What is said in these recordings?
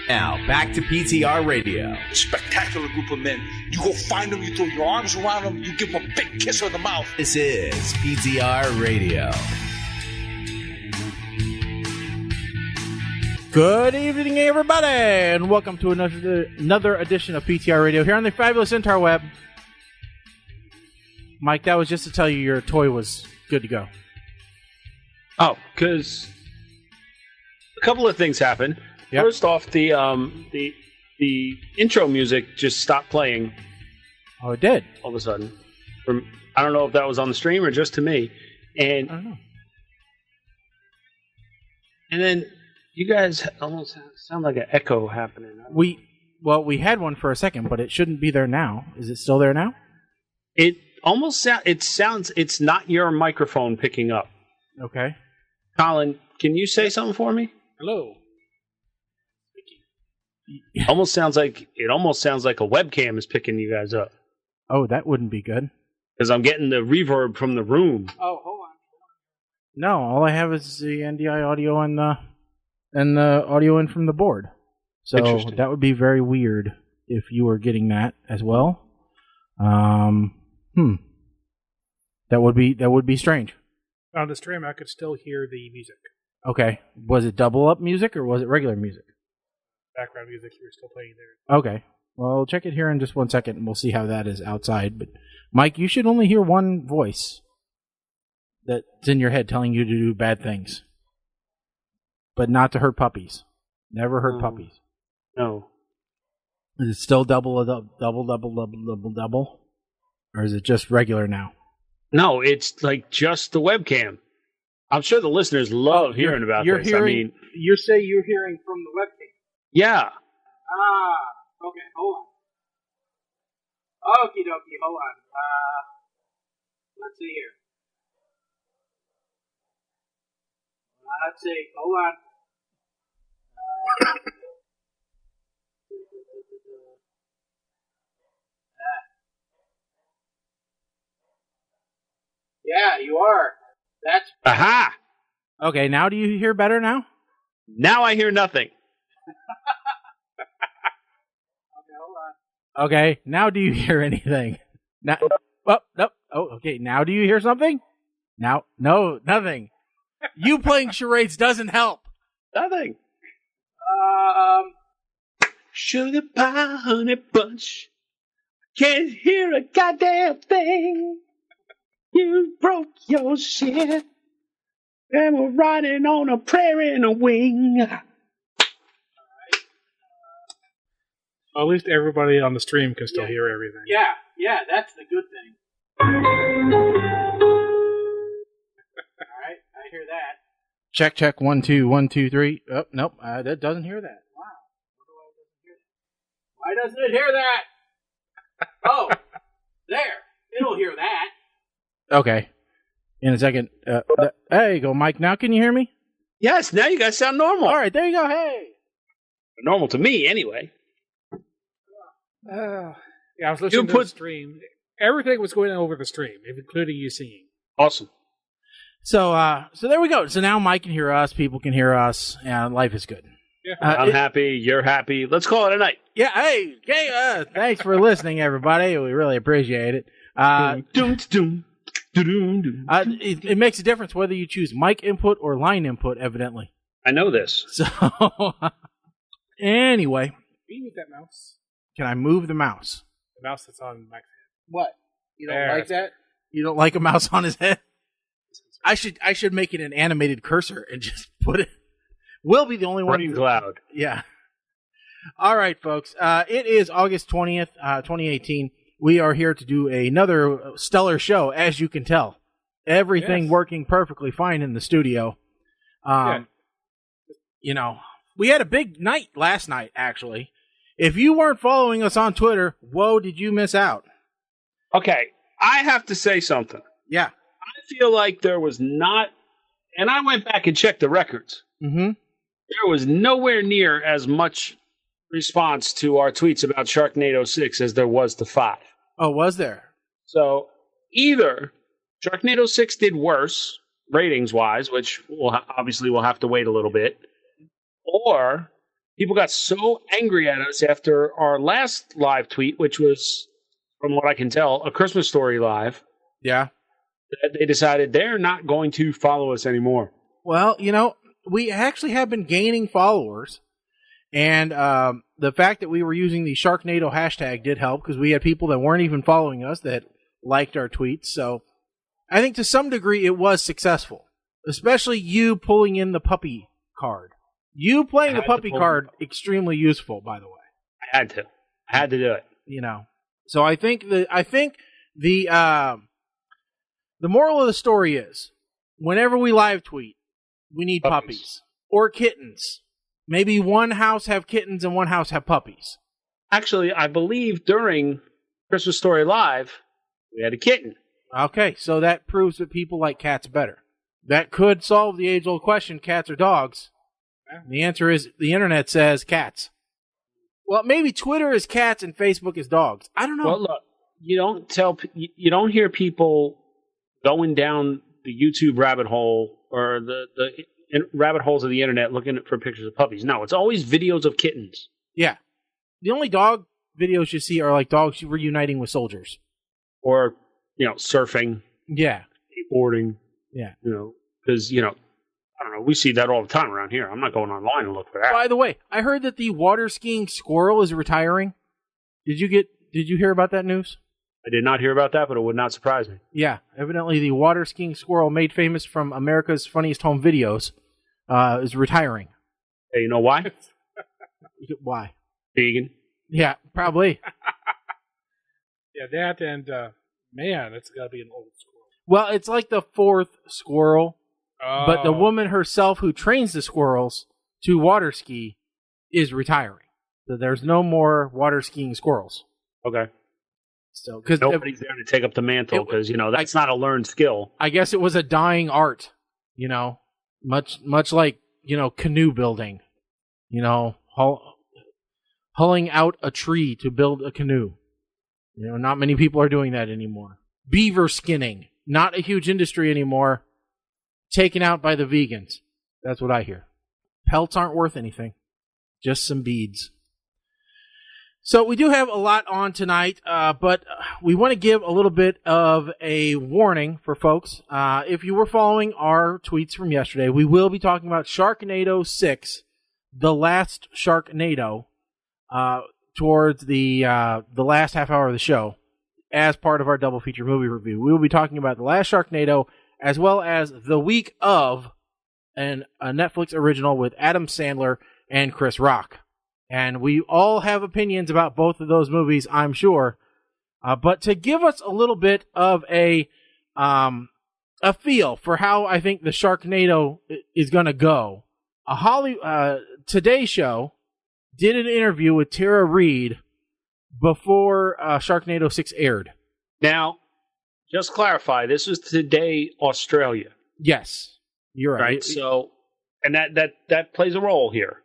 Now, back to PTR Radio. Spectacular group of men. You go find them, you throw your arms around them, you give them a big kiss on the mouth. This is PTR Radio. Good evening, everybody, and welcome to another edition of PTR Radio here on the fabulous interweb. Mike, that was just to tell you your toy was good to go. Oh, because a couple of things happened. Yep. First off, the intro music just stopped playing. Oh, it did? All of a sudden. I don't know if that was on the stream or just to me. And I don't know. And then you guys almost sound like an echo happening. We had one for a second, but it shouldn't be there now. Is it still there now? It almost sounds it's not your microphone picking up. Okay. Colin, can you say something for me? Hello. It almost sounds like a webcam is picking you guys up. Oh, that wouldn't be good. Because I'm getting the reverb from the room. Oh, hold on. No, all I have is the NDI audio and the audio in from the board. So that would be very weird if you were getting that as well. That would be strange. On the stream, I could still hear the music. Okay. Was it double up music or was it regular music? Background music you were still playing there. Okay. Well, I'll check it here in just 1 second and we'll see how that is outside. But Mike, you should only hear one voice that's in your head telling you to do bad things. But not to hurt puppies. Never hurt puppies. No. Is it still double? Or is it just regular now? No, it's like just the webcam. I'm sure the listeners love hearing about this. You say you're hearing from the webcam. Yeah. Okay, hold on. Okie dokie, hold on. Let's see here. Let's see, hold on. Yeah, you are. That's... Aha! Okay, now do you hear better now? Now I hear nothing. Okay, hold on. Okay, now do you hear anything? Now, nope. Oh, okay, now do you hear something? Now, no, nothing. You playing charades doesn't help. Nothing. Sugar pie, honey bunch. Can't hear a goddamn thing. You broke your shit. And we're riding on a prayer in a wing. Well, at least everybody on the stream can still hear everything. Yeah, that's the good thing. Alright, I hear that. Check, 1, 2, 1, 2, 3. Oh, nope, that doesn't hear that. Wow. Why doesn't it hear that? Oh, there. It'll hear that. Okay. In a second. There you go, Mike. Now can you hear me? Yes, now you guys sound normal. All right, there you go. Hey. Normal to me, anyway. Yeah, I was listening to the stream. Everything was going over the stream, including you singing. Awesome. So there we go. So now Mike can hear us, people can hear us, and life is good. Yeah. I'm happy, you're happy. Let's call it a night. Yeah, hey, thanks for listening, everybody. We really appreciate it. It makes a difference whether you choose mic input or line input, evidently. I know this. So, anyway. Can you move that mouse? Can I move the mouse? The mouse that's on Mike's head. What? You don't like that? You don't like a mouse on his head? I should make it an animated cursor and just put it. We'll be the only one. Running cloud. Yeah. All right, folks. It is August 20th, 2018. We are here to do another stellar show, as you can tell. Everything working perfectly fine in the studio. You know, we had a big night last night, actually. If you weren't following us on Twitter, whoa, did you miss out? Okay, I have to say something. Yeah. I feel like there was not, and I went back and checked the records. Mm-hmm. There was nowhere near as much response to our tweets about Sharknado 6 as there was to 5. Oh, was there? So either Sharknado 6 did worse, ratings-wise, which obviously we'll have to wait a little bit, or people got so angry at us after our last live tweet, which was, from what I can tell, a Christmas Story live. Yeah. That they decided they're not going to follow us anymore. Well, we actually have been gaining followers. And the fact that we were using the Sharknado hashtag did help because we had people that weren't even following us that liked our tweets. So I think to some degree it was successful, especially you pulling in the puppy card. You playing the puppy card, extremely useful, by the way. I had to do it. So I think the moral of the story is whenever we live tweet, we need puppies or kittens. Maybe one house have kittens and one house have puppies. Actually, I believe during Christmas Story Live, we had a kitten. Okay, so that proves that people like cats better. That could solve the age-old question, cats or dogs. The answer is the internet says cats. Well, maybe Twitter is cats and Facebook is dogs. I don't know. Well, look, you don't hear people going down the YouTube rabbit hole or the rabbit holes of the internet looking for pictures of puppies. No, it's always videos of kittens. Yeah. The only dog videos you see are like dogs reuniting with soldiers. Or, surfing. Yeah. Skateboarding. Yeah. Because, I don't know, we see that all the time around here. I'm not going online and look for that. By the way, I heard that the water skiing squirrel is retiring. Did you hear about that news? I did not hear about that, but it would not surprise me. Yeah, evidently the water skiing squirrel made famous from America's Funniest Home Videos is retiring. Hey, you know why? Why? Vegan. Yeah, probably. Yeah, that and, man, it's got to be an old squirrel. Well, it's like the fourth squirrel, but the Oh. woman herself who trains the squirrels to water ski is retiring. So there's no more water skiing squirrels. Okay. So, because nobody's there to take up the mantle because, that's not a learned skill. I guess it was a dying art, much like, canoe building, hulling out a tree to build a canoe. Not many people are doing that anymore. Beaver skinning, not a huge industry anymore, taken out by the vegans. That's what I hear. Pelts aren't worth anything, just some beads. So we do have a lot on tonight, but we want to give a little bit of a warning for folks. If you were following our tweets from yesterday, we will be talking about Sharknado 6, the last Sharknado, towards the last half hour of the show as part of our double feature movie review. We will be talking about the last Sharknado as well as the week of a Netflix original with Adam Sandler and Chris Rock. And we all have opinions about both of those movies, I'm sure. But to give us a little bit of a feel for how I think the Sharknado is going to go, Today Show did an interview with Tara Reid before Sharknado 6 aired. Now, just clarify, this was Today Australia. Yes, you're right. Right? So, and that plays a role here.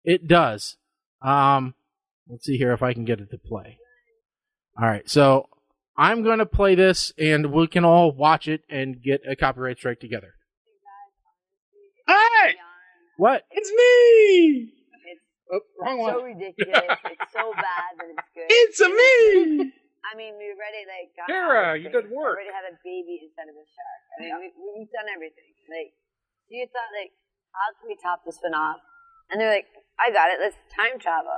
It does. Let's see here if I can get it to play. All right, so I'm going to play this, and we can all watch it and get a copyright strike together. Hey! What? It's me! Wrong so one. ridiculous. It's so bad that it's good. It's a me! I mean, we already got Tara, you did work. already had a baby instead of a shark. I mean, we've done everything. So you thought, how can we top this one off? And they're like, I got it. Let's time travel.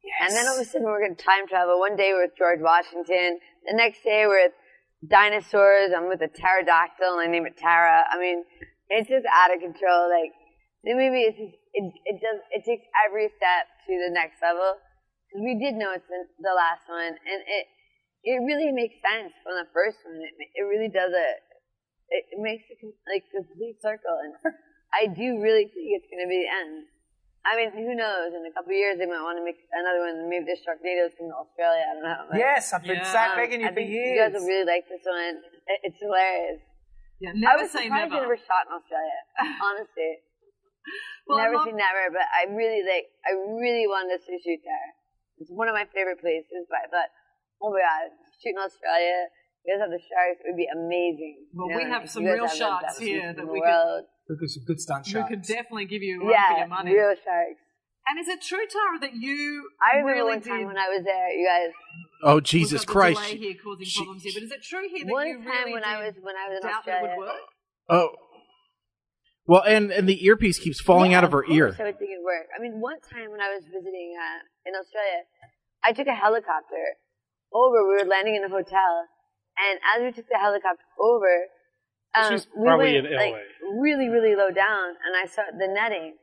Yes. And then all of a sudden we're going to time travel. One day we're with George Washington. The next day we're with dinosaurs. I'm with a pterodactyl and I name it Tara. I mean, it's just out of control. The movie is just, it takes every step to the next level. Because we did know it's the last one, and it really makes sense from the first one. It really does it makes a complete circle, and I do really think it's going to be the end. I mean, who knows? In a couple of years, they might want to make another one. Maybe the Sharknado's from Australia. I don't know. Yes, I've been begging you I for think years. you guys will really like this one. It's hilarious. Yeah, I never was say surprised never. it never shot in Australia. Honestly. Well, never say never, but I really wanted us to shoot there. It's one of my favorite places, but I thought, oh my god, shoot in Australia, you guys have the sharks, it would be amazing. Well, you know, we have if some you guys real have the sharks best here in that the we world. Look at some good stunt We shots. could definitely give you a run for Yeah, your money. real sharks. And is it true, Tara, that you I remember really one time did... when I was there, you guys. Oh, Jesus We've got the Christ. delay here causing problems here, but is it true here that One you time really when I was in doubt that it Australia. would work? Oh. Well, and the earpiece keeps falling out of her ear. I would think it'd work. I mean, one time when I was visiting in Australia, I took a helicopter over. We were landing in a hotel, and as we took the helicopter over, She's we probably went in LA. like really, really low down, and I saw the netting.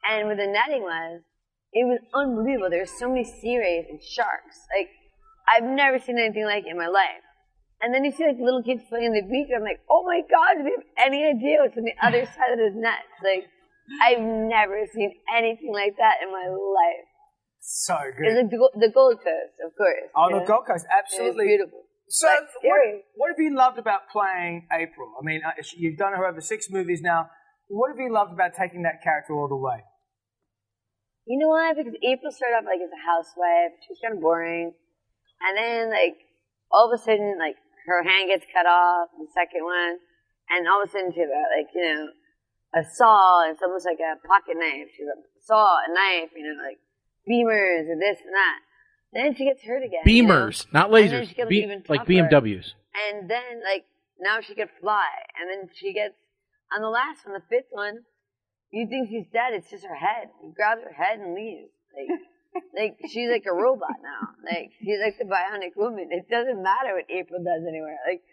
And where the netting was, it was unbelievable. There were so many sea rays and sharks. Like, I've never seen anything like it in my life. And then you see like little kids playing on the beach. And I'm like, oh my God, do they have any idea what's on the other side of those nets? Like, I've never seen anything like that in my life. So good. It's like the Gold Coast, of course. Oh, the Gold Coast, absolutely. It's beautiful. So, But scary. what have you loved about playing April? I mean, you've done her over 6 movies now. What have you loved about taking that character all the way? You know why? Because April started off like as a housewife. She was kind of boring. And then, like, all of a sudden, like, her hand gets cut off, the second one. And all of a sudden, she got, like, you know, a saw. It's almost like a pocket knife. She's a saw, a knife, you know, like beamers and this and that. Then she gets hurt again. Beamers, not And then lasers. she gets even Like tougher. BMWs. And then, like, now she can fly. And then she gets, on the last one, the 5th one, you think she's dead. It's just her head. He grabs her head and leaves. Like she's like a robot now. Like, she's like the bionic woman. It doesn't matter what April does anywhere. Like,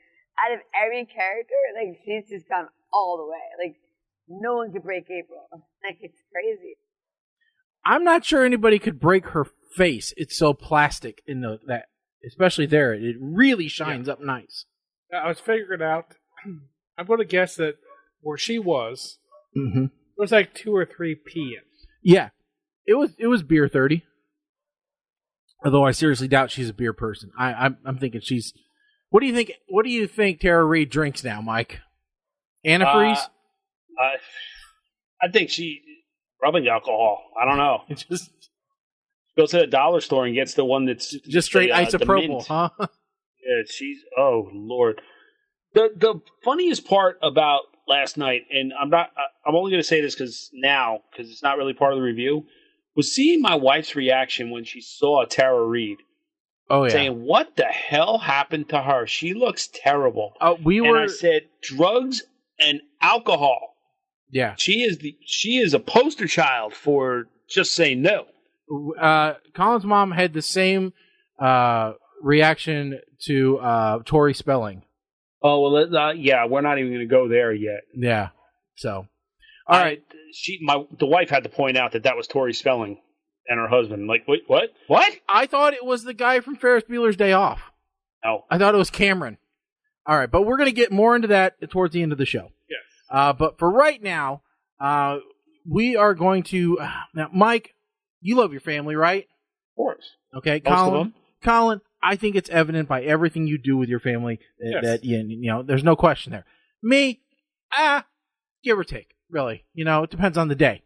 out of every character, like, she's just gone all the way. Like, no one could break April. Like, it's crazy. I'm not sure anybody could break her face. It's so plastic in that, especially there. It really shines up nice. I was figuring out. I'm going to guess that where she was, Mm-hmm. it was like 2 or 3 p.m. Yeah, it was beer 30. Although I seriously doubt she's a beer person. I'm thinking she's. What do you think? What do you think Tara Reid drinks now, Mike? Antifreeze? I think she rubbing alcohol. I don't know. It just Goes to the dollar store and gets the one that's just straight the isopropyl, mint. huh? Yeah, she's. Oh Lord. The funniest part about last night, and I'm only going to say this because it's not really part of the review, was seeing my wife's reaction when she saw Tara Reid. Oh yeah. Saying, what the hell happened to her? She looks terrible. And I said, drugs and alcohol. Yeah. She is a poster child for just saying no. Colin's mom had the same reaction to Tori Spelling. Oh, well, yeah, we're not even going to go there yet. Yeah. So, all right. The wife had to point out that was Tori Spelling and her husband. Like, wait, what? What? I thought it was the guy from Ferris Bueller's Day Off. No. I thought it was Cameron. All right, but we're going to get more into that towards the end of the show. Yes. But for right now, we are going to... now, Mike, you love your family, right? Of course. Okay, Most of them. Colin, I think it's evident by everything you do with your family that you know, there's no question there. Me, give or take, really. You know, it depends on the day.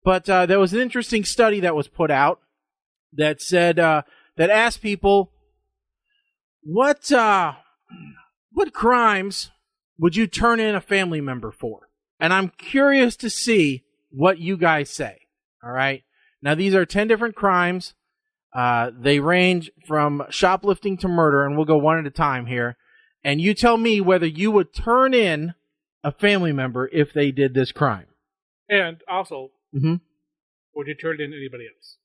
But there was an interesting study that was put out that said that asked people what crimes would you turn in a family member for? And I'm curious to see what you guys say. All right. Now these are 10 different crimes. They range from shoplifting to murder, and we'll go one at a time here. And you tell me whether you would turn in a family member if they did this crime. And also, would you turn in anybody else?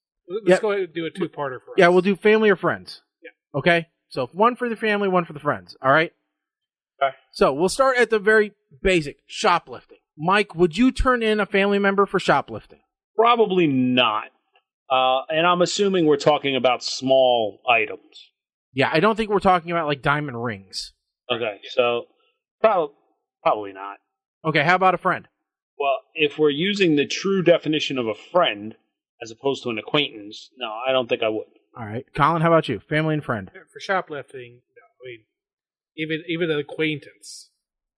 Let's go ahead and do a two-parter for us. Yeah, we'll do family or friends. Yeah. Okay? So one for the family, one for the friends. All right? Okay. So we'll start at the very basic, shoplifting. Mike, would you turn in a family member for shoplifting? Probably not. And I'm assuming we're talking about small items. Yeah, I don't think we're talking about like diamond rings. Okay, so probably not. Okay, how about a friend? Well, if we're using the true definition of a friend as opposed to an acquaintance, no, I don't think I would. All right. Colin, how about you? Family and friend? For shoplifting, no. I mean, even an acquaintance.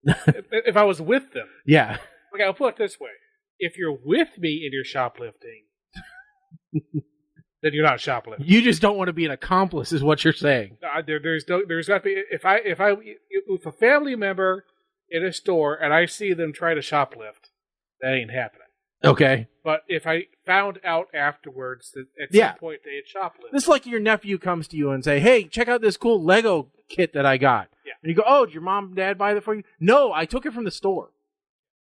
if I was with them. Yeah. Okay, I'll put it this way. If you're with me and you're shoplifting, then you're not shoplifting. You just don't want to be an accomplice, is what you're saying. There's got to be if a family member in a store and I see them try to shoplift, that ain't happening. Okay. But if I found out afterwards that at Yeah. some point they had shoplifted, This is like your nephew comes to you and say, hey, check out this cool Lego kit that I got. Yeah. And you go, oh, did your mom and dad buy that for you? No, I took it from the store.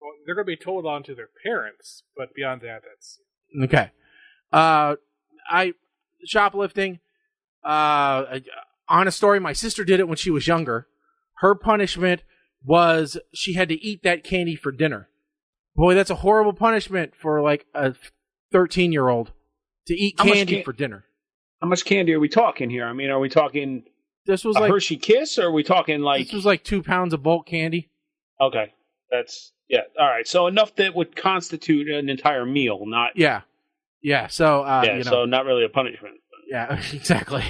well, they're going to be told on to their parents. But beyond that, that's Okay. Shoplifting. Honest story, my sister did it when she was younger. Her punishment was she had to eat that candy for dinner. Boy, that's a horrible punishment for like a 13-year-old to eat How much candy for dinner. How much candy are we talking here? I mean, are we talking This was a like Hershey Kiss, or are we talking like... this was like 2 pounds of bulk candy. Okay, that's... Yeah, all right. So enough that would constitute an entire meal, not... Yeah. So so not really a punishment. yeah, exactly.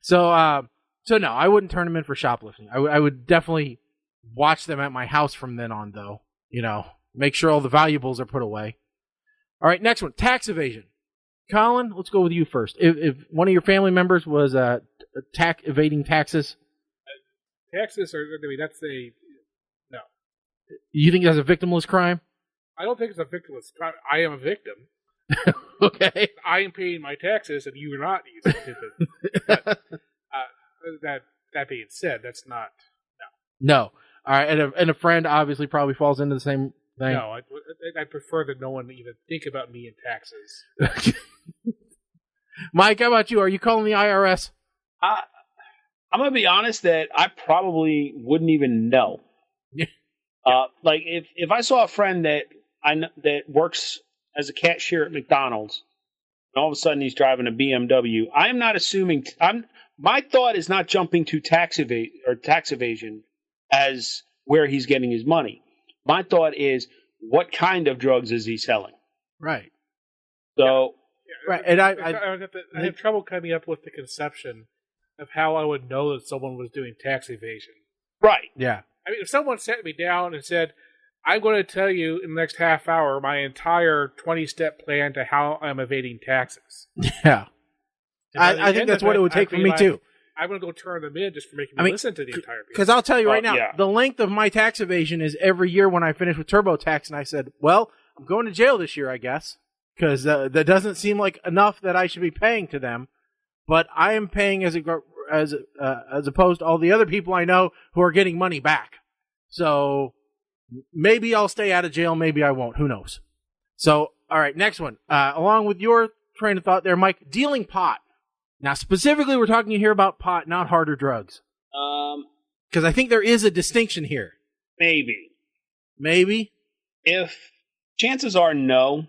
So no, I wouldn't turn them in for shoplifting. I would definitely watch them at my house from then on, though. Make sure all the valuables are put away. All right, next one, tax evasion. Colin, let's go with you first. If one of your family members was evading taxes, taxes are. I mean, that's a no. you think that's a victimless crime? I don't think it's a victimless crime. I am a victim. Okay. I am paying my taxes, and you are not. You stupid. But, that being said, that's not No. All right, and a friend obviously probably falls into the same thing. no. I prefer that no one even think about me in taxes. Mike, how about you? Are you calling the IRS? I'm going to be honest that I probably wouldn't even know. Yeah. Like, if I saw a friend that works as a cashier at McDonald's, and all of a sudden he's driving a BMW, I am not assuming... my thought is not jumping to tax evasion as where he's getting his money. My thought is, what kind of drugs is he selling? Right. So, Right, and I have trouble coming up with the conception of how I would know that someone was doing tax evasion. right. yeah. I mean, if someone sat me down and said, I'm going to tell you in the next half hour my entire 20-step plan to how I'm evading taxes. Yeah. I think that's what it would take for me, too. I'm going to go turn them in just for making me listen to the entire piece. Because I'll tell you right now, yeah. the length of my tax evasion is every year when I finish with TurboTax, and I said, well, I'm going to jail this year, I guess, because that doesn't seem like enough that I should be paying to them, but I am paying as opposed to all the other people I know who are getting money back. So maybe I'll stay out of jail, maybe I won't. Who knows? So, all right, next one. Along with your train of thought there, Mike, dealing pot. Now, specifically, we're talking here about pot, not harder drugs. Because I think there is a distinction here. Maybe. Maybe? If chances are no,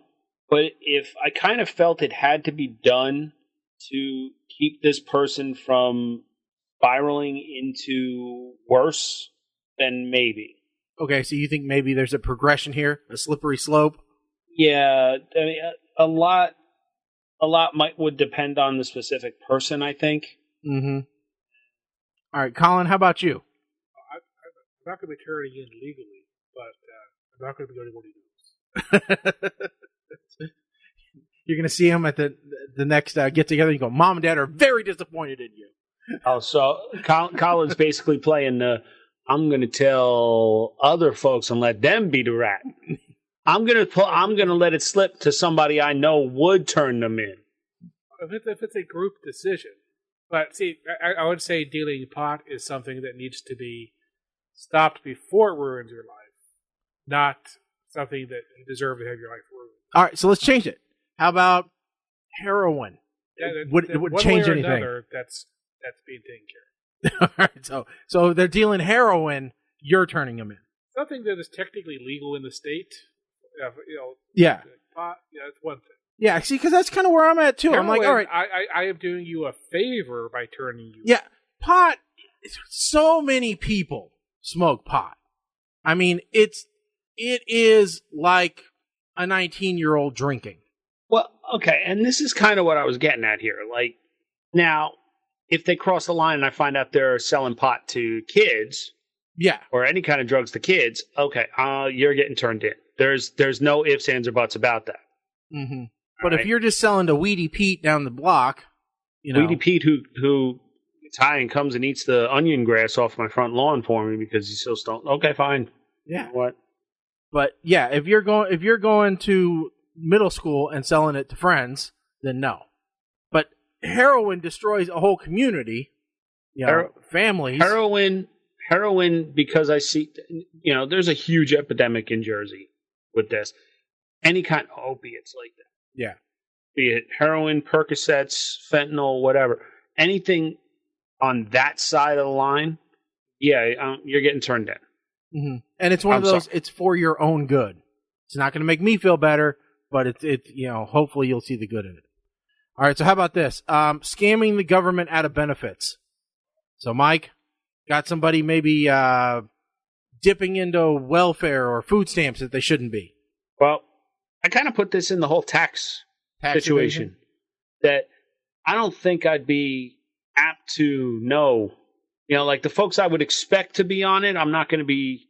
but if I kind of felt it had to be done to keep this person from spiraling into worse, then maybe. Okay, so you think maybe there's a progression here, a slippery slope? Yeah, I mean, a lot would depend on the specific person, I think. Mm-hmm. All right, Colin, how about you? I'm not going to be turning in legally, but I'm not going to be the only one who knows. You're going to see him at the next get-together. You go, Mom and Dad are very disappointed in you. Oh, so Colin's basically playing I'm going to tell other folks and let them be the rat. I'm going to let it slip to somebody I know would turn them in. If it's a group decision. But see, I would say dealing pot is something that needs to be stopped before it ruins your life, not something that you deserve to have your life ruined. All right, so let's change it. How about heroin? Yeah, Would it change anything? Another, that's being taken care of. All right, so they're dealing heroin. You're turning them in. Something that is technically legal in the state. Yeah. Pot, that's one thing. Yeah, see, because that's kind of where I'm at, too. Heroin, I'm like, all right. I am doing you a favor by turning you. Yeah, pot, so many people smoke pot. I mean, it is like a 19-year-old drinking. Well, okay, and this is kind of what I was getting at here. Like, now, if they cross the line and I find out they're selling pot to kids, yeah, or any kind of drugs to kids, okay, you're getting turned in. There's no ifs, ands, or buts about that. Mm-hmm. But if you're just selling to Weedy Pete down the block, Weedy Pete who gets high and comes and eats the onion grass off my front lawn for me because he's so stoned. Okay, fine. Yeah. You know what? But yeah, if you're going to middle school and selling it to friends, then no. But heroin destroys a whole community, families. Heroin, because I see, there's a huge epidemic in Jersey with this. Any kind of opiates like that. Yeah. Be it heroin, Percocets, fentanyl, whatever. Anything on that side of the line, you're getting turned down. Mm-hmm. And it's one of those, it's for your own good. It's not going to make me feel better, but it's hopefully you'll see the good in it. All right, so how about this? Scamming the government out of benefits. So, Mike, got somebody maybe dipping into welfare or food stamps that they shouldn't be. Well, I kind of put this in the whole tax situation. Evasion? That I don't think I'd be apt to know. Like the folks I would expect to be on it, I'm not going to be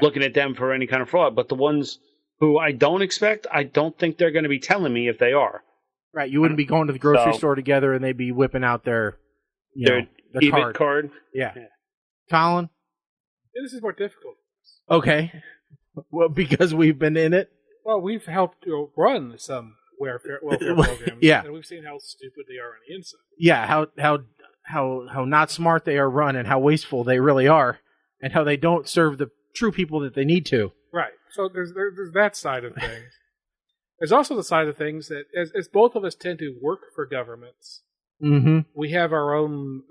looking at them for any kind of fraud. But the ones who I don't expect, I don't think they're going to be telling me if they are. Right, you wouldn't be going to the grocery store together and they'd be whipping out their EBIT card. Yeah. Colin? Yeah, this is more difficult. Okay. Well, because we've been in it? Well, we've helped run some welfare programs. Yeah. And we've seen how stupid they are on the inside. Yeah, how not smart they are run and how wasteful they really are and how they don't serve the true people that they need to. Right. So there's that side of things. There's also the side of things that as both of us tend to work for governments, we have our own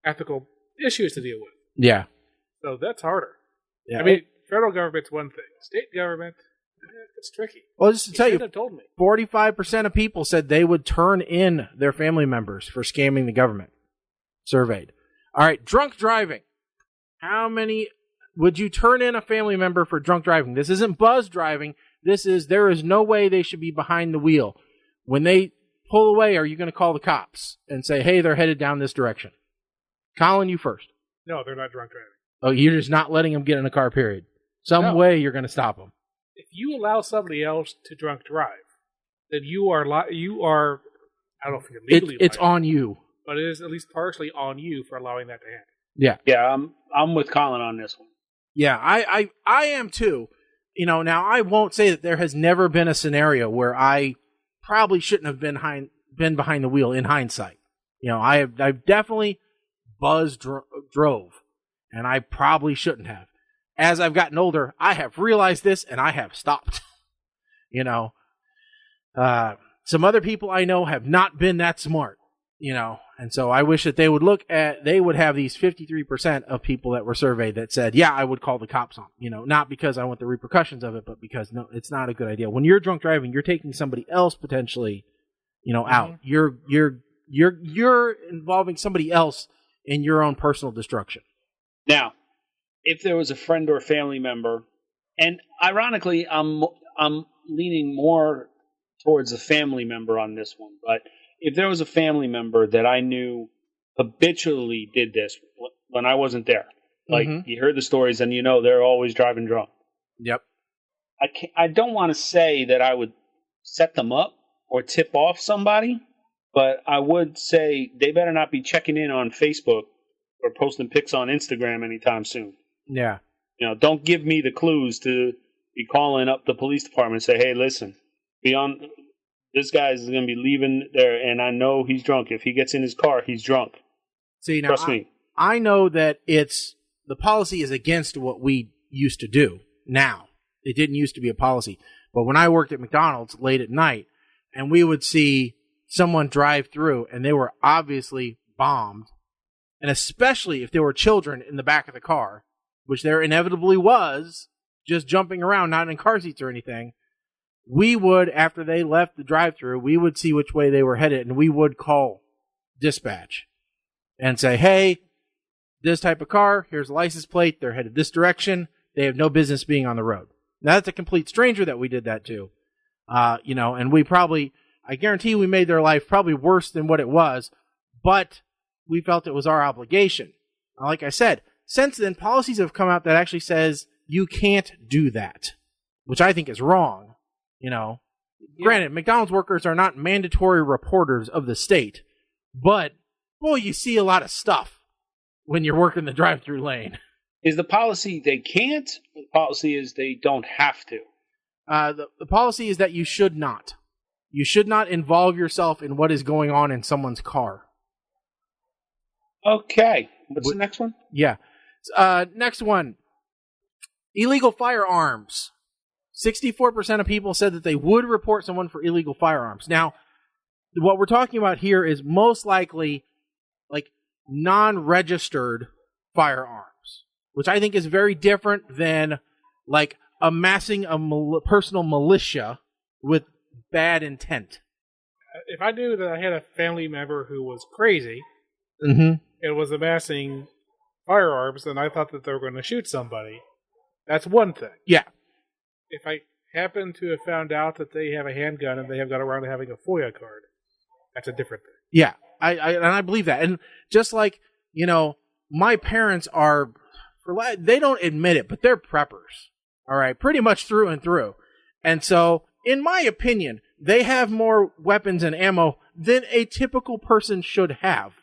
ethical issues to deal with. Yeah. So that's harder. Yeah. I mean, federal government's one thing. State government, it's tricky. Well, just to tell you, have told me. 45% of people said they would turn in their family members for scamming the government. Surveyed. All right, drunk driving. How many would you turn in a family member for drunk driving? This isn't buzz driving. There is no way they should be behind the wheel. When they pull away, are you going to call the cops and say, hey, they're headed down this direction? Colin, you first. No, they're not drunk driving. Oh, you're just not letting them get in a car, period. Some way you're going to stop them. If you allow somebody else to drunk drive, then you are I don't know if you're legally it's liable, on you. but it is at least partially on you for allowing that to happen. Yeah. Yeah, I'm with Colin on this one. Yeah, I am too. Now I won't say that there has never been a scenario where I probably shouldn't have been behind the wheel in hindsight. I've definitely drove, and I probably shouldn't have. As I've gotten older, I have realized this, and I have stopped. Some other people I know have not been that smart, and so I wish that they would have these 53% of people that were surveyed that said, yeah, I would call the cops on, not because I want the repercussions of it, but because no, it's not a good idea. When you're drunk driving, you're taking somebody else potentially, out. You're involving somebody else in your own personal destruction. Now, if there was a friend or a family member, and ironically, I'm leaning more towards a family member on this one, but if there was a family member that I knew habitually did this when I wasn't there, like you heard the stories and they're always driving drunk. Yep. I don't want to say that I would set them up or tip off somebody, but I would say they better not be checking in on Facebook or posting pics on Instagram anytime soon. Yeah. Don't give me the clues to be calling up the police department and say, hey, listen, this guy's going to be leaving there, and I know he's drunk. If he gets in his car, he's drunk. See, now, trust me. I know that the policy is against what we used to do now. It didn't used to be a policy. But when I worked at McDonald's late at night, and we would see someone drive through, and they were obviously bombed, and especially if there were children in the back of the car, which there inevitably was, just jumping around, not in car seats or anything, we would, after they left the drive-thru, we would see which way they were headed, and we would call dispatch and say, hey, this type of car, here's a license plate, they're headed this direction, they have no business being on the road. Now, that's a complete stranger that we did that to, and we probably, I guarantee we made their life probably worse than what it was, but we felt it was our obligation. Like I said, since then, policies have come out that actually says you can't do that, which I think is wrong. Granted, McDonald's workers are not mandatory reporters of the state, but boy, you see a lot of stuff when you're working the drive-through lane. Is the policy they can't, or the policy is they don't have to? The policy is that you should not. You should not involve yourself in what is going on in someone's car. Okay. What's the next one? Yeah. Next one. Illegal firearms. 64% of people said that they would report someone for illegal firearms. Now, what we're talking about here is most likely like non-registered firearms, which I think is very different than like amassing a personal militia with bad intent. If I knew that I had a family member who was crazy Mm-hmm. and was amassing firearms, and I thought that they were going to shoot somebody, that's one thing. Yeah. If I happen to have found out that they have a handgun and they have got around to having a FOIA card, that's a different thing. Yeah, I believe that. And just like, my parents are, they don't admit it, but they're preppers. All right, pretty much through and through. And so, in my opinion, they have more weapons and ammo than a typical person should have.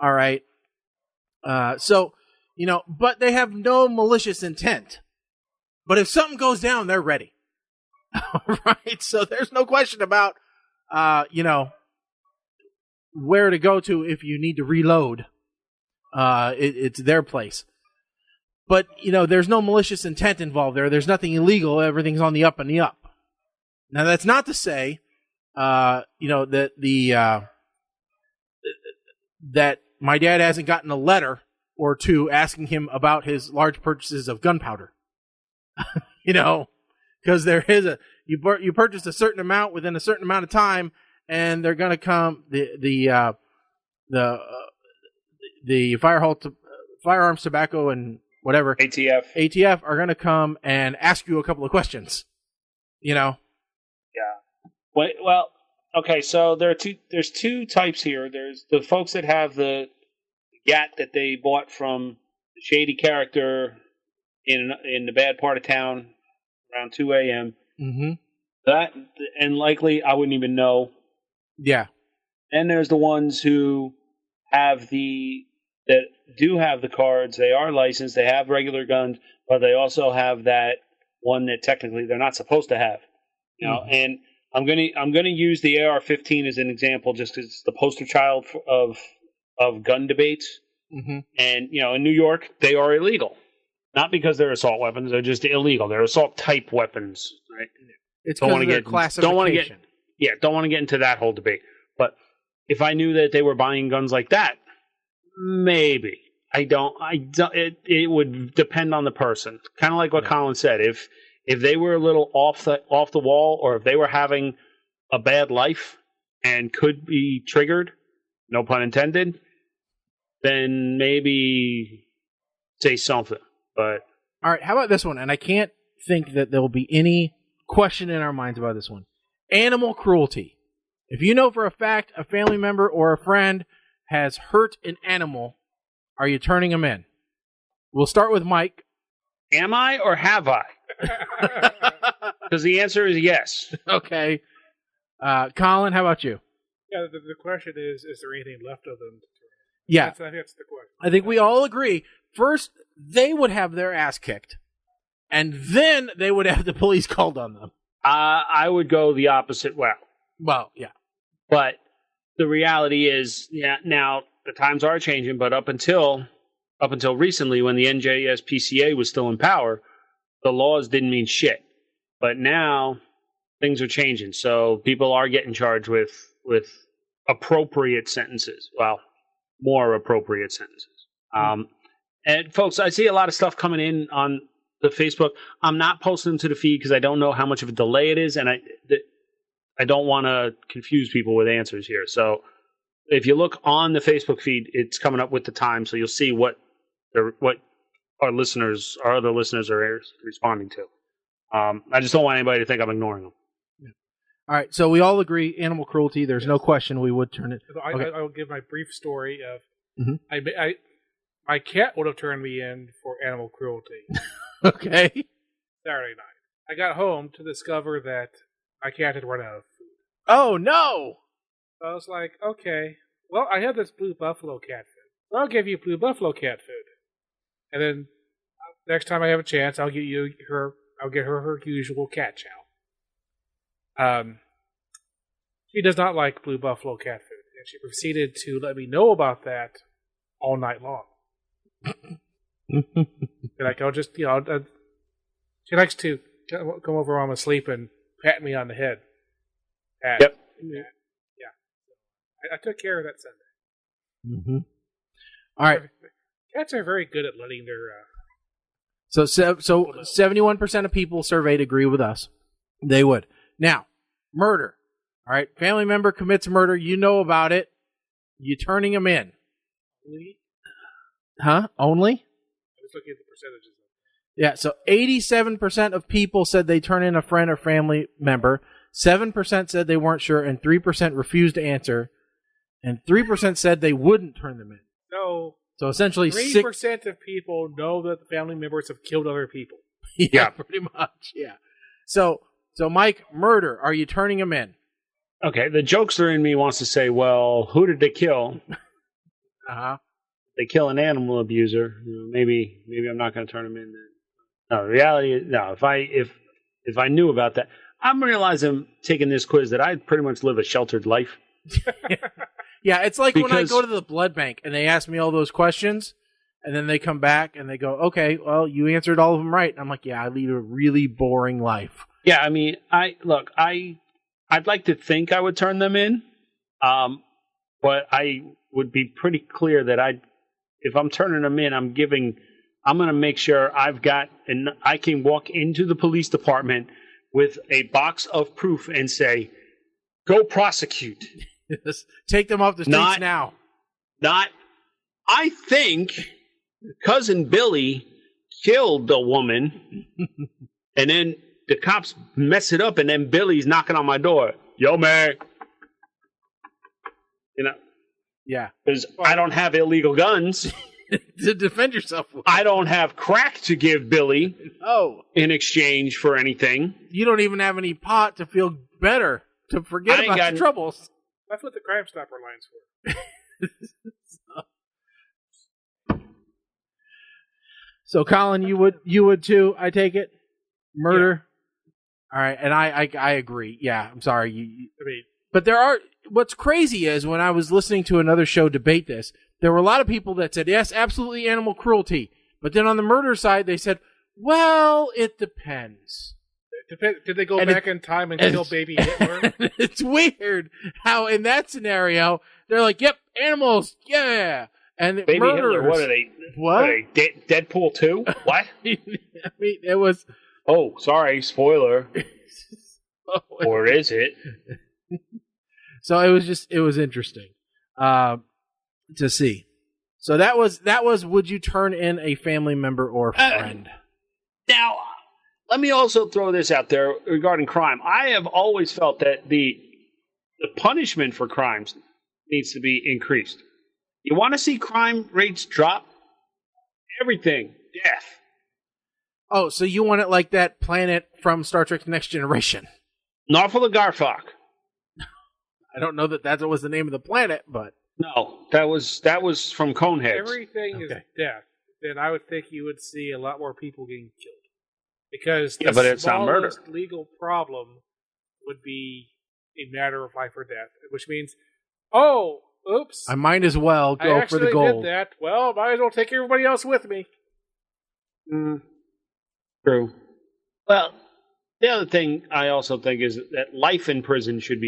All right. But they have no malicious intent. But if something goes down, they're ready. All right. So there's no question about, where to go to if you need to reload. It's their place. But, there's no malicious intent involved there. There's nothing illegal. Everything's on the up and the up. Now, that's not to say, that that my dad hasn't gotten a letter or two asking him about his large purchases of gunpowder. Because there is you purchased a certain amount within a certain amount of time, and they're going to come the firearms, tobacco, and whatever ATF are going to come and ask you a couple of questions. Yeah. Well, okay. So there's two types here. There's the folks that have the gat that they bought from the shady character in the bad part of town around 2 a.m. Mm-hmm. That, and likely I wouldn't even know. Yeah. Then there's the ones who that do have the cards. They are licensed. They have regular guns, but they also have that one that technically they're not supposed to have. And I'm gonna use the AR-15 as an example, just because it's the poster child of gun debates. Mm-hmm. And in New York, they are illegal, not because they're assault weapons. They're just illegal. They're assault type weapons, right? It's because of their classification. Don't want to get into that whole debate. But if I knew that they were buying guns like that, maybe. I don't. It would depend on the person. Kind of like what Colin said. If they were a little off the wall, or if they were having a bad life and could be triggered, no pun intended, then maybe say something. But all right, how about this one? And I can't think that there will be any question in our minds about this one. Animal cruelty. If you know for a fact a family member or a friend has hurt an animal, are you turning them in? We'll start with Mike. Am I or have I? Because the answer is yes. Okay. Colin, how about you? Yeah, the question is there anything left of them? Yeah. That's the question. I think we all agree. First, they would have their ass kicked, and then they would have the police called on them. I would go the opposite way. Well, yeah. But the reality is, now the times are changing, but up until recently, when the NJSPCA was still in power, the laws didn't mean shit. But now things are changing, so people are getting charged with appropriate sentences. Well, more appropriate sentences. And folks, I see a lot of stuff coming in on the Facebook. I'm not posting them to the feed because I don't know how much of a delay it is, and I don't want to confuse people with answers here. So if you look on the Facebook feed, it's coming up with the time, so you'll see what our other listeners are responding to. I just don't want anybody to think I'm ignoring them. Yeah. All right, so we all agree animal cruelty. There's no question we would turn it. Okay. I will give my brief story of Mm-hmm. my cat would have turned me in for animal cruelty. Okay. Saturday night. I got home to discover that my cat had run out of food. Oh, no! So I was like, okay, well, I have this blue buffalo cat food. So I'll give you blue buffalo cat food. And then next time I have a chance, I'll get her her usual cat chow. She does not like Blue Buffalo cat food, and she proceeded to let me know about that all night long. Like, I'll just, she likes to come over while I'm asleep and pat me on the head. Yep. Yeah. I took care of that Sunday. Mm-hmm. All right. Cats are very good at letting their. So 71% of people surveyed agree with us. They would. Now, murder. All right. Family member commits murder. You know about it. You turning them in. Huh? Only? I was looking at the percentages. Yeah. So 87% of people said they turn in a friend or family member. 7% said they weren't sure, and 3% refused to answer, and 3% said they wouldn't turn them in. So essentially, 3% of people know that the family members have killed other people. Yeah, pretty much. Yeah. So Mike, murder. Are you turning them in? Okay, the jokester in me wants to say, well, who did they kill? They kill an animal abuser. Maybe I'm not going to turn them in. Then. No, the reality is, no. If I knew about that, I'm realizing taking this quiz that I pretty much live a sheltered life. Yeah, it's like when I go to the blood bank and they ask me all those questions, and then they come back and they go, "Okay, well, you answered all of them right." And I'm like, "Yeah, I lead a really boring life." Yeah, I mean, I'd like to think I would turn them in, but I would be pretty clear that if I'm turning them in, I'm going to make sure I can walk into the police department with a box of proof and say, "Go prosecute." Take them off the streets now. I think cousin Billy killed the woman, and then the cops mess it up, and then Billy's knocking on my door. Yo, man. Yeah. Because I don't have illegal guns. To defend yourself with. I don't have crack to give Billy in exchange for anything. You don't even have any pot to feel better, to forget about your troubles. That's what the Crime Stopper line's for. So, Colin, you would too, I take it? Murder? Yeah. All right, and I agree. Yeah, I'm sorry. But what's crazy is when I was listening to another show debate this, there were a lot of people that said, yes, absolutely animal cruelty. But then on the murder side, they said, well, it depends. Did they go back in time and kill baby Hitler? It's weird how in that scenario, they're like, yep, animals, yeah. And baby murderers. Hitler, what are they? What? Are they Deadpool 2? What? I mean, it was... Oh, sorry, spoiler. Or is it? So it was interesting to see. So that was would you turn in a family member or friend? Now, let me also throw this out there regarding crime. I have always felt that the punishment for crimes needs to be increased. You want to see crime rates drop? Everything, death. Oh, so you want it like that planet from Star Trek Next Generation? Narful Garfok. I don't know that was the name of the planet, but no, that was from Coneheads. Everything is death. Then I would think you would see a lot more people getting killed because the but it's not murder. Smallest legal problem would be a matter of life or death, which means, oh, oops, I might as well go for the gold. I actually did that. Well, might as well take everybody else with me. True. Well, the other thing I also think is that life in prison should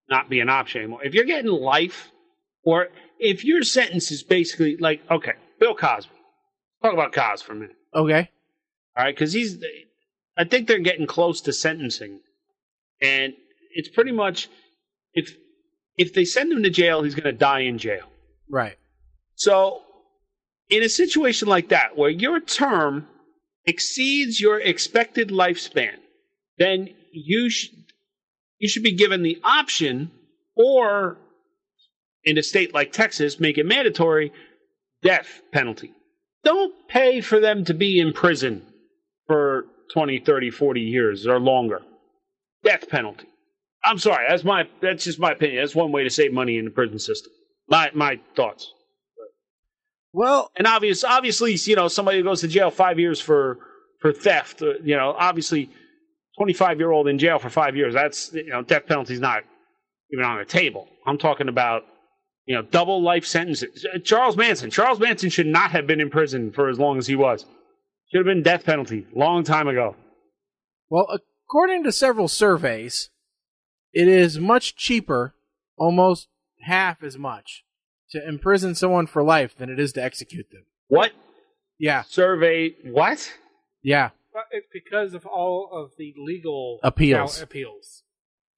not be an option anymore. If you're getting life, or if your sentence is basically like, okay, Bill Cosby. Talk about Cos for a minute. Okay. All right, because I think they're getting close to sentencing. And it's pretty much, if they send him to jail, he's going to die in jail. Right. So, in a situation like that, where your term exceeds your expected lifespan, then you should be given the option, or in a state like Texas, make it mandatory, death penalty. Don't pay for them to be in prison for 20, 30, 40 years or longer. Death penalty. I'm sorry, that's just my opinion. That's one way to save money in the prison system. My thoughts. Well, and obviously, somebody who goes to jail 5 years for theft, obviously 25-year-old in jail for 5 years, that's, death penalty's not even on the table. I'm talking about, double life sentences. Charles Manson should not have been in prison for as long as he was. Should have been death penalty long time ago. Well, according to several surveys, it is much cheaper, almost half as much, to imprison someone for life than it is to execute them. What? Yeah. Survey what? Yeah. Well, it's because of all of the legal appeals.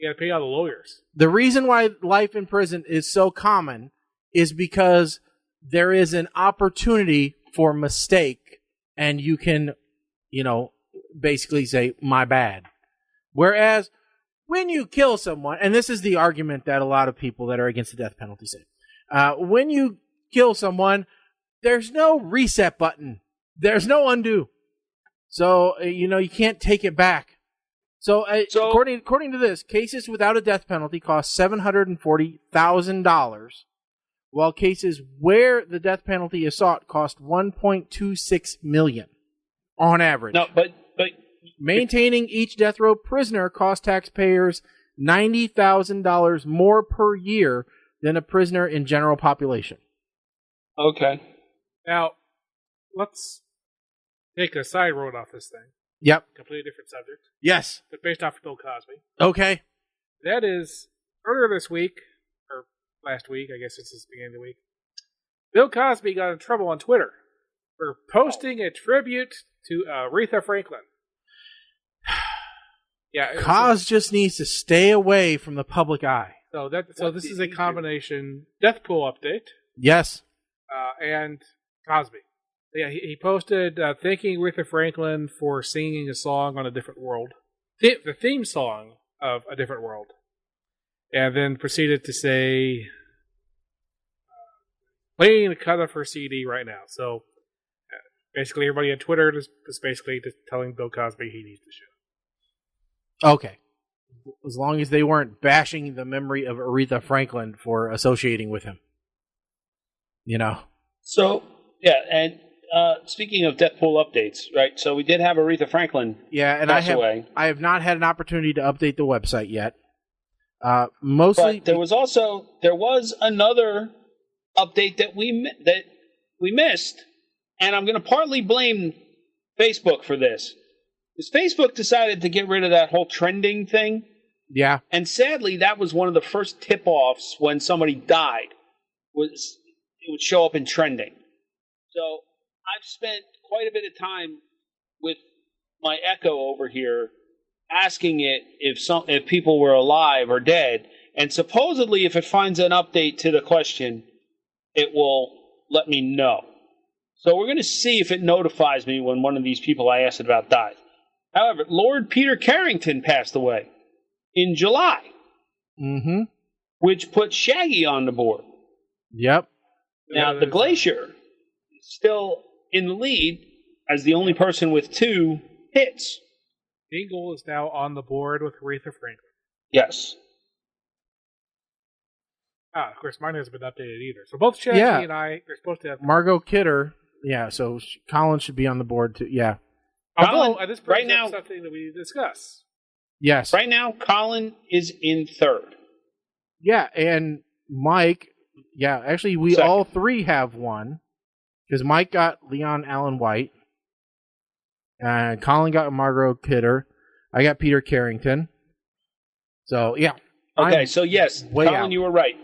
You got to pay all the lawyers. The reason why life in prison is so common is because there is an opportunity for mistake, and you can, basically say, my bad. Whereas when you kill someone, and this is the argument that a lot of people that are against the death penalty say, when you kill someone, there's no reset button. There's no undo. So, you can't take it back. So according to this, cases without a death penalty cost $740,000, while cases where the death penalty is sought cost $1.26 million on average. No, but maintaining each death row prisoner costs taxpayers $90,000 more per year than a prisoner in general population. Okay. Now, let's take a side road off this thing. Yep. Completely different subject. Yes. But based off of Bill Cosby. Okay. That is, earlier this week, or last week, I guess it's the beginning of the week, Bill Cosby got in trouble on Twitter for posting a tribute to Aretha Franklin. Yeah, Cos just needs to stay away from the public eye. So this is a combination death pool update. Yes. And Cosby. Yeah, he posted thanking Aretha Franklin for singing a song on a different world, the theme song of A Different World, and then proceeded to say, playing a cut of her CD right now. So basically, everybody on Twitter is basically just telling Bill Cosby he needs to shut up. Okay. As long as they weren't bashing the memory of Aretha Franklin for associating with him. So, yeah, and speaking of death pool updates, right? So we did have Aretha Franklin pass away. I have not had an opportunity to update the website yet. Mostly, but there was another update that we missed, and I'm going to partly blame Facebook for this. Because Facebook decided to get rid of that whole trending thing. Yeah. And sadly, that was one of the first tip-offs when somebody died. It would show up in trending. So I've spent quite a bit of time with my Echo over here asking it if people were alive or dead. And supposedly, if it finds an update to the question, it will let me know. So we're going to see if it notifies me when one of these people I asked about dies. However, Lord Peter Carrington passed away in July, which put Shaggy on the board. Yep. Now, the Glacier is still in the lead as the only person with 2 hits. Dingle is now on the board with Aretha Franklin. Yes. Of course, mine hasn't been updated either. So both Shaggy and I are supposed to have... Margot Kidder, so Colin should be on the board too, yeah. Although, this brings up something that we discuss. Yes. Right now, Colin is in 3rd. Yeah, and Mike, actually we all 3 have one. Because Mike got Leon Allen White. And Colin got Margot Kidder. I got Peter Carrington. So, yeah. Okay, so yes, Colin, you were right.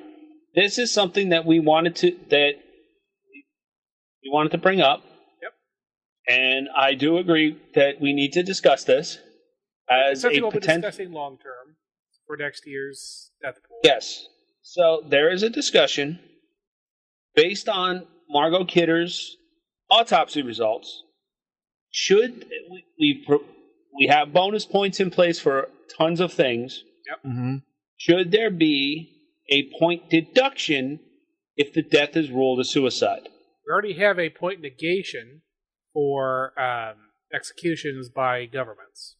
This is something that we wanted to bring up. And I do agree that we need to discuss this as something we'll be potential. Discussing long term for next year's death pool. Yes. So there is a discussion based on Margot Kidder's autopsy results. Should we have bonus points in place for tons of things? Yep. Mm-hmm. Should there be a point deduction if the death is ruled a suicide? We already have a point negation for executions by governments.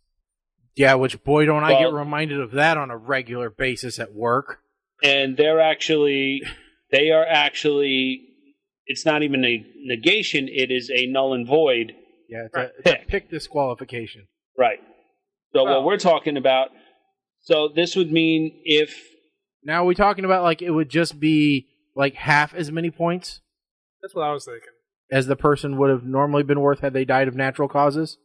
Yeah, which boy don't I get reminded of that on a regular basis at work. And they are actually it's not even a negation, it is a null and void. Yeah, it's a pick disqualification. Right. So what we're talking about, so this would mean if... Now, are we talking about, like, it would just be, like, half as many points? That's what I was thinking. As the person would have normally been worth had they died of natural causes?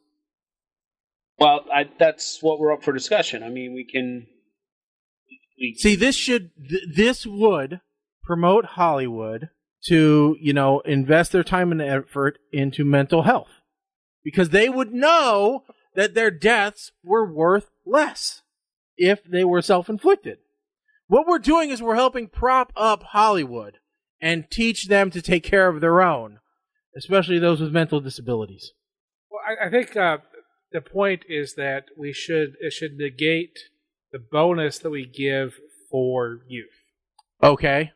Well, that's what we're up for discussion. I mean, we can... See, this would promote Hollywood to, invest their time and effort into mental health. Because they would know that their deaths were worth less if they were self-inflicted. What we're doing is we're helping prop up Hollywood and teach them to take care of their own, especially those with mental disabilities. Well, I think the point is that it should negate the bonus that we give for youth. Okay.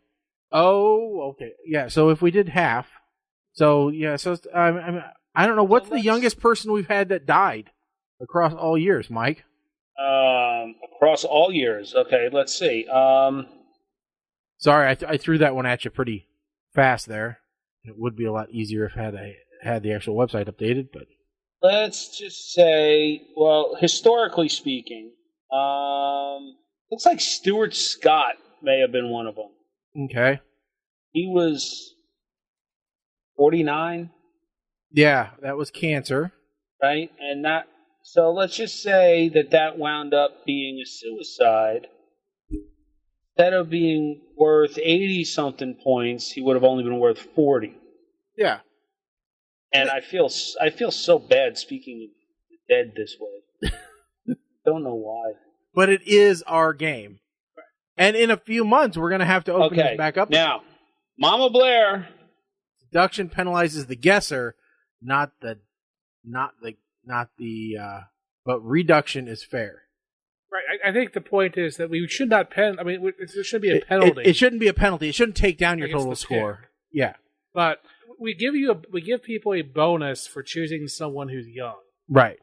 Oh, okay. Yeah, so if we did half, I don't know, what's the youngest person we've had that died across all years, Mike? Across all years. Okay, let's see. Sorry, I threw that one at you pretty fast there. It would be a lot easier if I had the actual website updated, but... Let's just say, well, historically speaking, looks like Stuart Scott may have been one of them. Okay. He was 49. Yeah, that was cancer. Right? And so let's just say that wound up being a suicide. Instead of being worth 80-something points, he would have only been worth 40. Yeah. And I feel so bad speaking of the dead this way. Don't know why. But it is our game. And in a few months, we're going to have to open this back up. Now, Mama Blair. Deduction penalizes the guesser, but reduction is fair. Right. I think the point is that we should not there should be a penalty. It shouldn't be a penalty. It shouldn't take down your total score. Pick. Yeah. But we give people a bonus for choosing someone who's young. Right.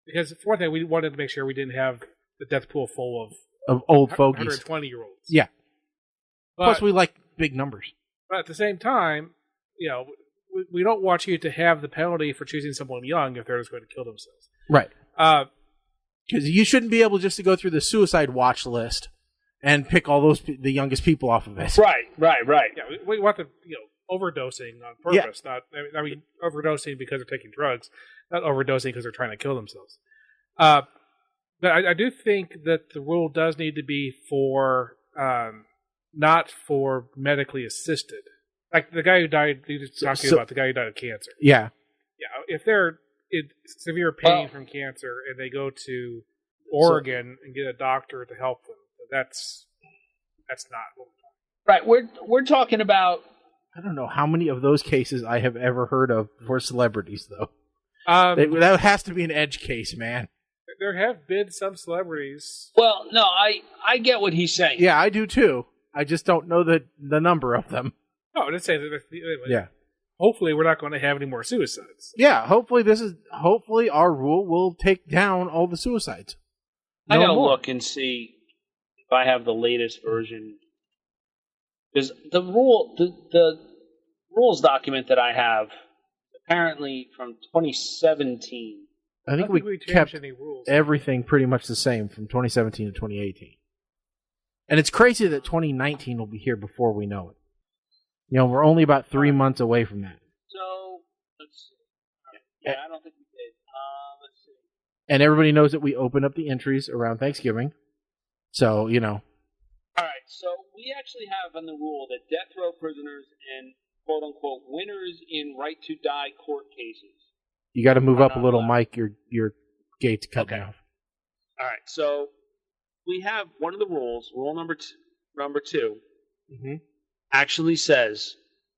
Because for one thing, we wanted to make sure we didn't have the death pool full of old fogies. 120-year-olds. Yeah. But, plus, we like big numbers. But at the same time, we don't want you to have the penalty for choosing someone young if they're just going to kill themselves. Right. Because you shouldn't be able just to go through the suicide watch list and pick all the youngest people off of it. Right. Yeah, we want the overdosing on purpose. Yeah. Not overdosing because they're taking drugs, not overdosing because they're trying to kill themselves. But I do think that the rule does need to be for not for medically assisted. Like the guy who died, he was talking about the guy who died of cancer. Yeah. Yeah. If they're in severe pain from cancer and they go to Oregon and get a doctor to help them, that's not what we're talking about. Right. We're talking about... I don't know how many of those cases I have ever heard of for celebrities, though. That has to be an edge case, man. There have been some celebrities. Well, no, I get what he's saying. Yeah, I do too. I just don't know the number of them. Oh, I didn't say that. Yeah. Hopefully, we're not going to have any more suicides. Yeah. Hopefully, our rule will take down all the suicides. I gotta look and see if I have the latest version. Because the rules document that I have apparently from 2017. I think we kept any rules. Everything pretty much the same from 2017 to 2018. And it's crazy that 2019 will be here before we know it. We're only about 3 months away from that. So, let's see. Yeah, I don't think we did. Let's see. And everybody knows that we open up the entries around Thanksgiving. So, All right, so we actually have on the rule that death row prisoners and quote-unquote winners in right-to-die court cases. You got to move up a little, Mike. Your gate's cut off. All right, so we have one of the rules, rule number two, actually says,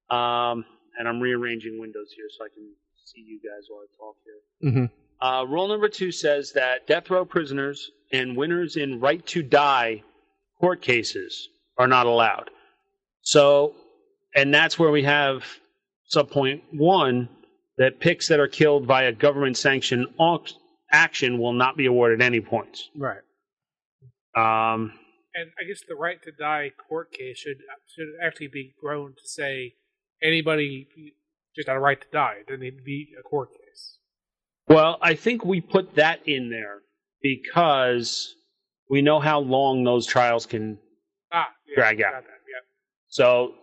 and I'm rearranging windows here so I can see you guys while I talk here. Rule number 2 says that death row prisoners and winners in right-to-die court cases are not allowed. So, and that's where we have subpoint 1, that picks that are killed via government-sanctioned action will not be awarded any points. Right. And I guess the right to die court case should actually be grown to say anybody just had a right to die. It doesn't need to be a court case. Well, I think we put that in there because we know how long those trials can drag out. So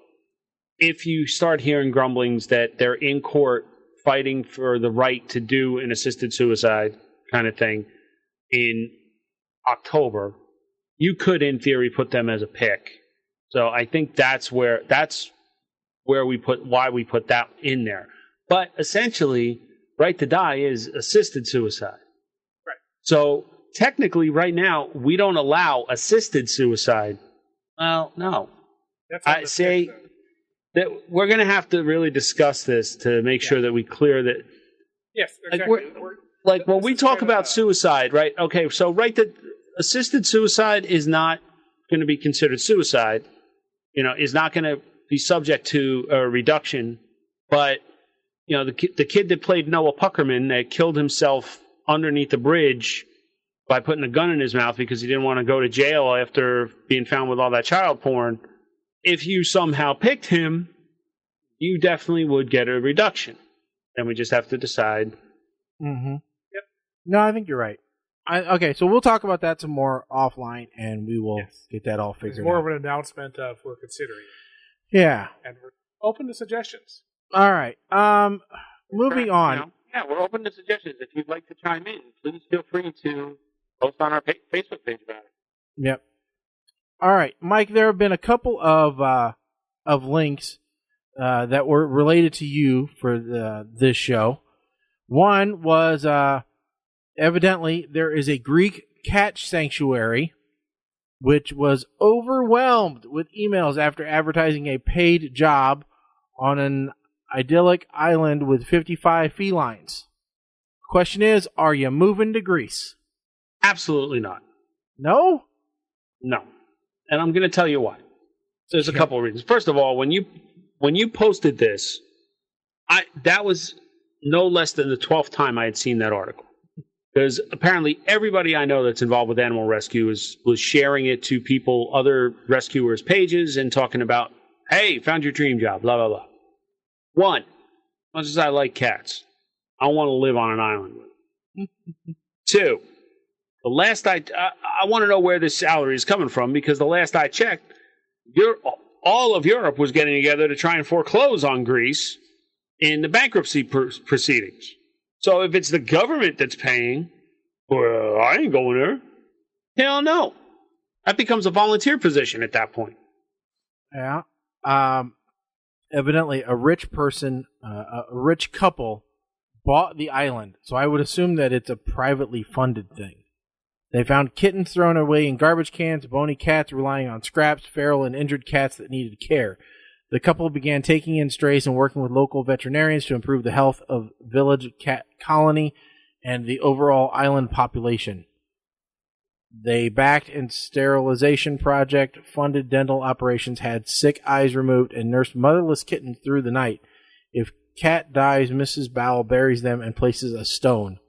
if you start hearing grumblings that they're in court fighting for the right to do an assisted suicide kind of thing in October, you could, in theory, put them as a pick. So I think that's why we put that in there. But essentially, right to die is assisted suicide. Right. So technically, right now, we don't allow assisted suicide. Well, no. I say that we're going to have to really discuss this to make sure that we clear that. Yes, exactly. Like when we talk about suicide, right? Okay, so that assisted suicide is not going to be considered suicide. Is not going to be subject to a reduction. But the kid that played Noah Puckerman that killed himself underneath the bridge by putting a gun in his mouth because he didn't want to go to jail after being found with all that child porn. If you somehow picked him, you definitely would get a reduction. And we just have to decide. Mm-hmm. Yep. No, I think you're right. Okay, so we'll talk about that some more offline, and we will get that all figured out. It's more of an announcement of we're considering it. Yeah. And we're open to suggestions. All right. Moving on. Yeah, we're open to suggestions. If you'd like to chime in, please feel free to post on our Facebook page about it. Yep. All right, Mike, there have been a couple of links that were related to you for this show. One was evidently there is a Greek cat sanctuary which was overwhelmed with emails after advertising a paid job on an idyllic island with 55 felines. Question is, are you moving to Greece? Absolutely not. No? No. And I'm going to tell you why. There's a couple of reasons. First of all, when you posted this, that was no less than the 12th time I had seen that article. Because apparently everybody I know that's involved with animal rescue was sharing it to people, other rescuers' pages, and talking about, hey, found your dream job, blah, blah, blah. One, as much as I like cats, I don't want to live on an island with them. Two, the last I want to know where this salary is coming from, because the last I checked, all of Europe was getting together to try and foreclose on Greece in the bankruptcy proceedings. So if it's the government that's paying, well, I ain't going there. Hell no. That becomes a volunteer position at that point. Yeah. Evidently, a rich person, a rich couple, bought the island. So I would assume that it's a privately funded thing. They found kittens thrown away in garbage cans, bony cats relying on scraps, feral and injured cats that needed care. The couple began taking in strays and working with local veterinarians to improve the health of village cat colony and the overall island population. They backed a sterilization project, funded dental operations, had sick eyes removed, and nursed motherless kittens through the night. If cat dies, Mrs. Bowell buries them and places a stone.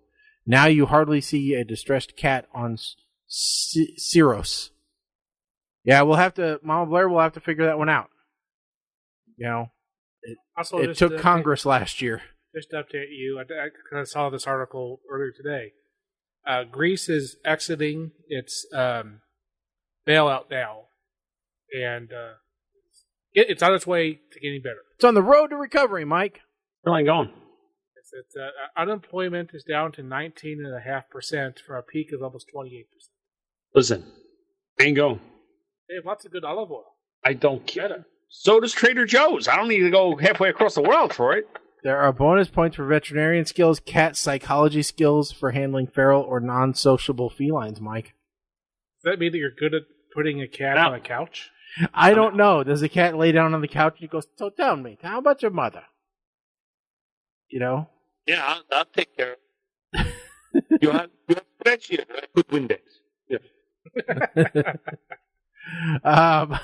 Now you hardly see a distressed cat on Syros. Yeah, Mama Blair will have to figure that one out. It took Congress last year. Just to update you, I saw this article earlier today. Greece is exiting its bailout now, and it's on its way to getting better. It's on the road to recovery, Mike. Where am I going? Unemployment is down to 19.5% from a peak of almost 28%. Listen, ain't going. They have lots of good olive oil. I don't care. So does Trader Joe's. I don't need to go halfway across the world for it. There are bonus points for veterinarian skills, cat psychology skills for handling feral or non-sociable felines, Mike. Does that mean that you're good at putting a cat on a couch? I don't know. Does the cat lay down on the couch and he goes, so tell me, how about your mother? Yeah, I'll take care of it. you have spreadsheet, right? Good Windex. Yeah.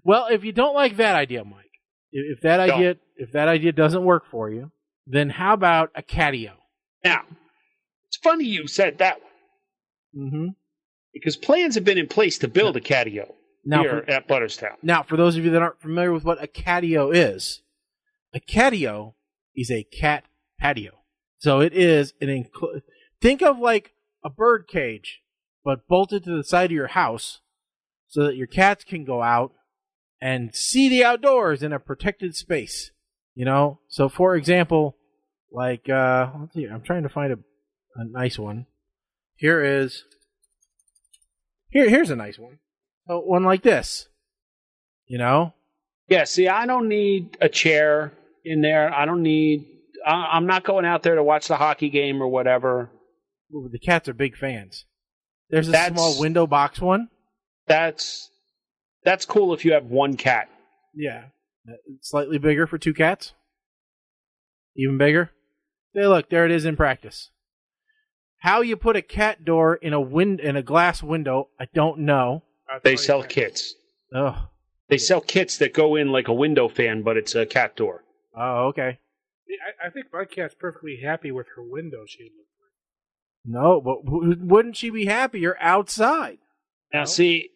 Well, if you don't like that idea, Mike, if that idea doesn't work for you, then how about a Catio? Now, it's funny you said that one. Mm-hmm. Because plans have been in place to build a Catio here at Butterstown. Now, for those of you that aren't familiar with what a Catio is, A catio is a cat patio. So it is think of like a bird cage, but bolted to the side of your house so that your cats can go out and see the outdoors in a protected space. You know? So for example, like, let's see, I'm trying to find a nice one. Here's a nice one. So one like this. You know? Yeah, see, I don't need a chair in there. I'm not going out there to watch the hockey game or whatever. Ooh, the cats are big fans. There's a small window box one. That's cool if you have one cat. Yeah. Slightly bigger for two cats. Even bigger. Hey, look, there it is in practice. How you put a cat door in a glass window, I don't know. They sell kits. Oh. They sell kits that go in like a window fan, but it's a cat door. Oh, okay. I think my cat's perfectly happy with her window shade. No, but wouldn't she be happier outside? Now, see,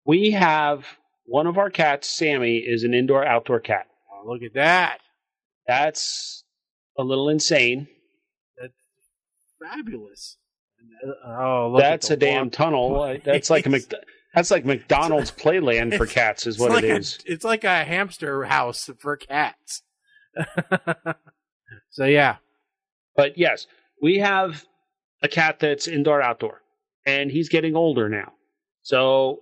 we have one of our cats, Sammy, is an indoor-outdoor cat. Oh, look at that. That's a little insane. That's fabulous. Oh, look that's a damn tunnel. That's like McDonald's playland for cats is what it is. It's like a hamster house for cats. So, yeah. But, yes, we have a cat that's indoor-outdoor, and he's getting older now. So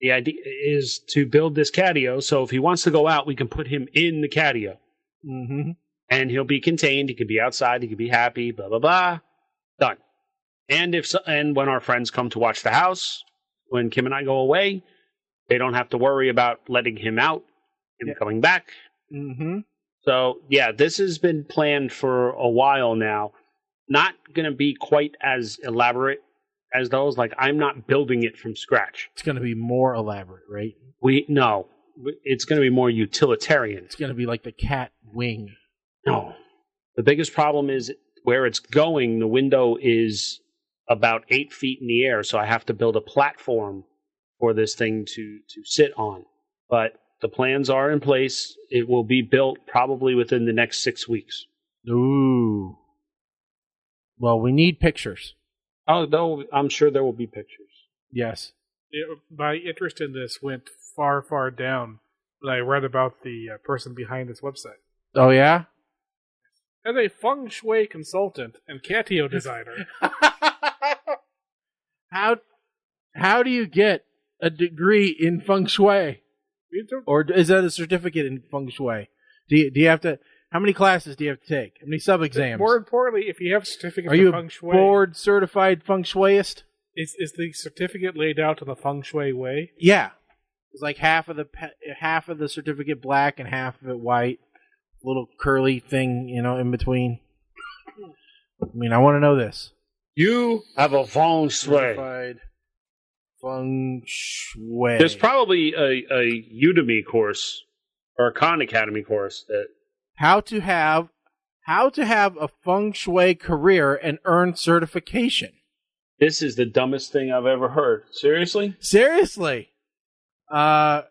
the idea is to build this catio, so if he wants to go out, we can put him in the catio. Mm-hmm. And he'll be contained. He can be outside. He can be happy, blah, blah, blah. Done. And when our friends come to watch the house, when Kim and I go away, they don't have to worry about letting him out and coming back. Mm-hmm. So, yeah, this has been planned for a while now. Not going to be quite as elaborate as those. Like, I'm not building it from scratch. It's going to be more elaborate, right? No. It's going to be more utilitarian. It's going to be like the cat wing. No. The biggest problem is where it's going, the window is about 8 feet in the air, so I have to build a platform for this thing to sit on. But the plans are in place. It will be built probably within the next 6 weeks. Ooh. Well, we need pictures. Oh, no, I'm sure there will be pictures. Yes. My interest in this went far, far down when I read about the person behind this website. Oh, yeah? As a feng shui consultant and catio designer. How do you get a degree in feng shui? Or is that a certificate in feng shui? Do you have to? How many classes do you have to take? How many sub-exams? More importantly, if you have certificates in feng shui, are you a board-certified feng shuiist? Is the certificate laid out in the feng shui way? Yeah, it's like half of the certificate black and half of it white. Little curly thing, in between. I mean, I want to know this. You have a feng shui. Certified feng shui. There's probably a Udemy course or a Khan Academy course that how to have a feng shui career and earn certification. This is the dumbest thing I've ever heard. Seriously? Seriously. Career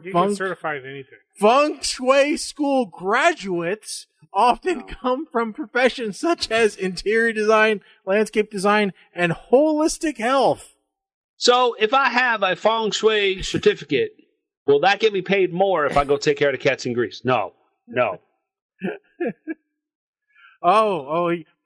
you get certified in anything. Feng shui school graduates often come from professions such as interior design, landscape design, and holistic health. So, if I have a feng shui certificate, will that get me paid more if I go take care of the cats in Greece? No.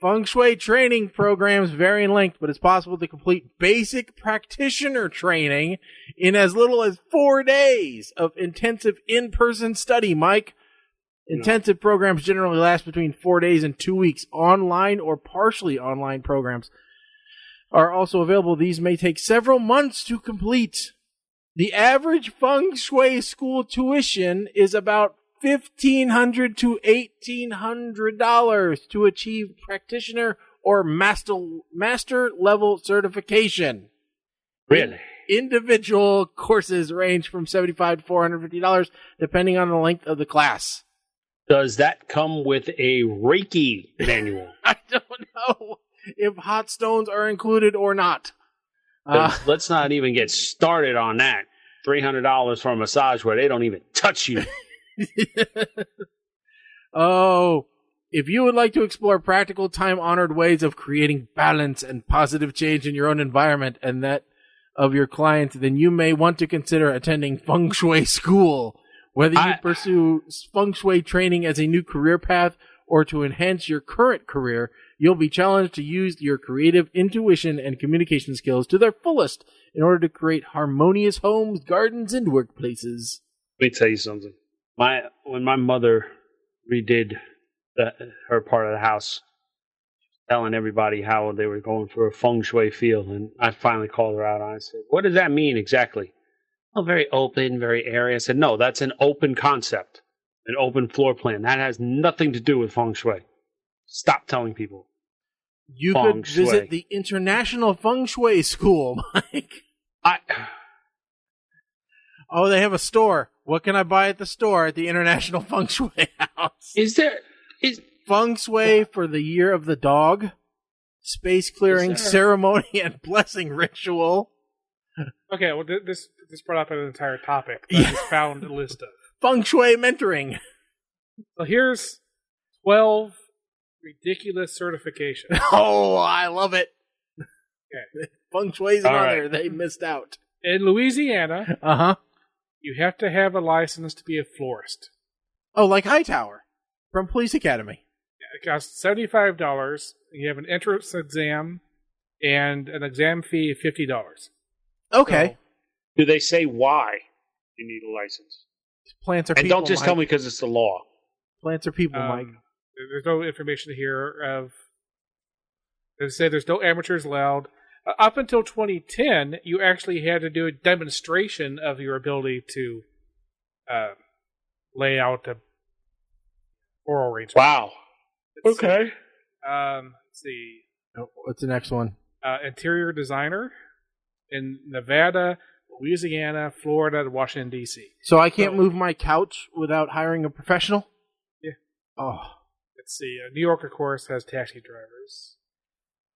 Feng shui training programs vary in length, but it's possible to complete basic practitioner training in as little as 4 days of intensive in-person study, Mike. Intensive programs generally last between 4 days and 2 weeks. Online or partially online programs are also available. These may take several months to complete. The average feng shui school tuition is about $1,500 to $1,800 to achieve practitioner or master level certification. Really? Individual courses range from $75 to $450 depending on the length of the class. Does that come with a Reiki manual? I don't know if hot stones are included or not. Let's not even get started on that. $300 for a massage where they don't even touch you. Oh, if you would like to explore practical, time-honored ways of creating balance and positive change in your own environment and that of your clients, then you may want to consider attending Feng Shui School. Whether you pursue Feng Shui training as a new career path or to enhance your current career, you'll be challenged to use your creative intuition and communication skills to their fullest in order to create harmonious homes, gardens, and workplaces. Let me tell you something. When my mother redid her part of the house, telling everybody how they were going for a feng shui feel, and I finally called her out on it. I said, "What does that mean exactly?" "Oh, very open, very airy." I said, "No, that's an open concept, an open floor plan. That has nothing to do with feng shui. Stop telling people." You could visit the International Feng Shui School, Mike. Oh, they have a store. What can I buy at the store at the International Feng Shui House? Is Feng Shui for the Year of the Dog, space clearing ceremony and blessing ritual. Okay, well, this brought up an entire topic that I just found a list of. Feng Shui mentoring. So here's 12 ridiculous certifications. Oh, I love it. Okay. Feng Shui's on there. They missed out. In Louisiana, you have to have a license to be a florist. Oh, like Hightower from Police Academy. It costs $75. You have an entrance exam and an exam fee of $50. Okay. So, do they say why you need a license? Plants are and people, don't just Mike. tell me because it's the law. Plants are people, Mike. There's no information here of... They say there's no amateurs allowed. Up until 2010, you actually had to do a demonstration of your ability to lay out a floral arrangement. Wow. Let's see. Oh, what's the next one? Interior designer in Nevada, Louisiana, Florida, and Washington, D.C. So I can't move my couch without hiring a professional? Yeah. Oh. Let's see. New York, of course, has taxi drivers.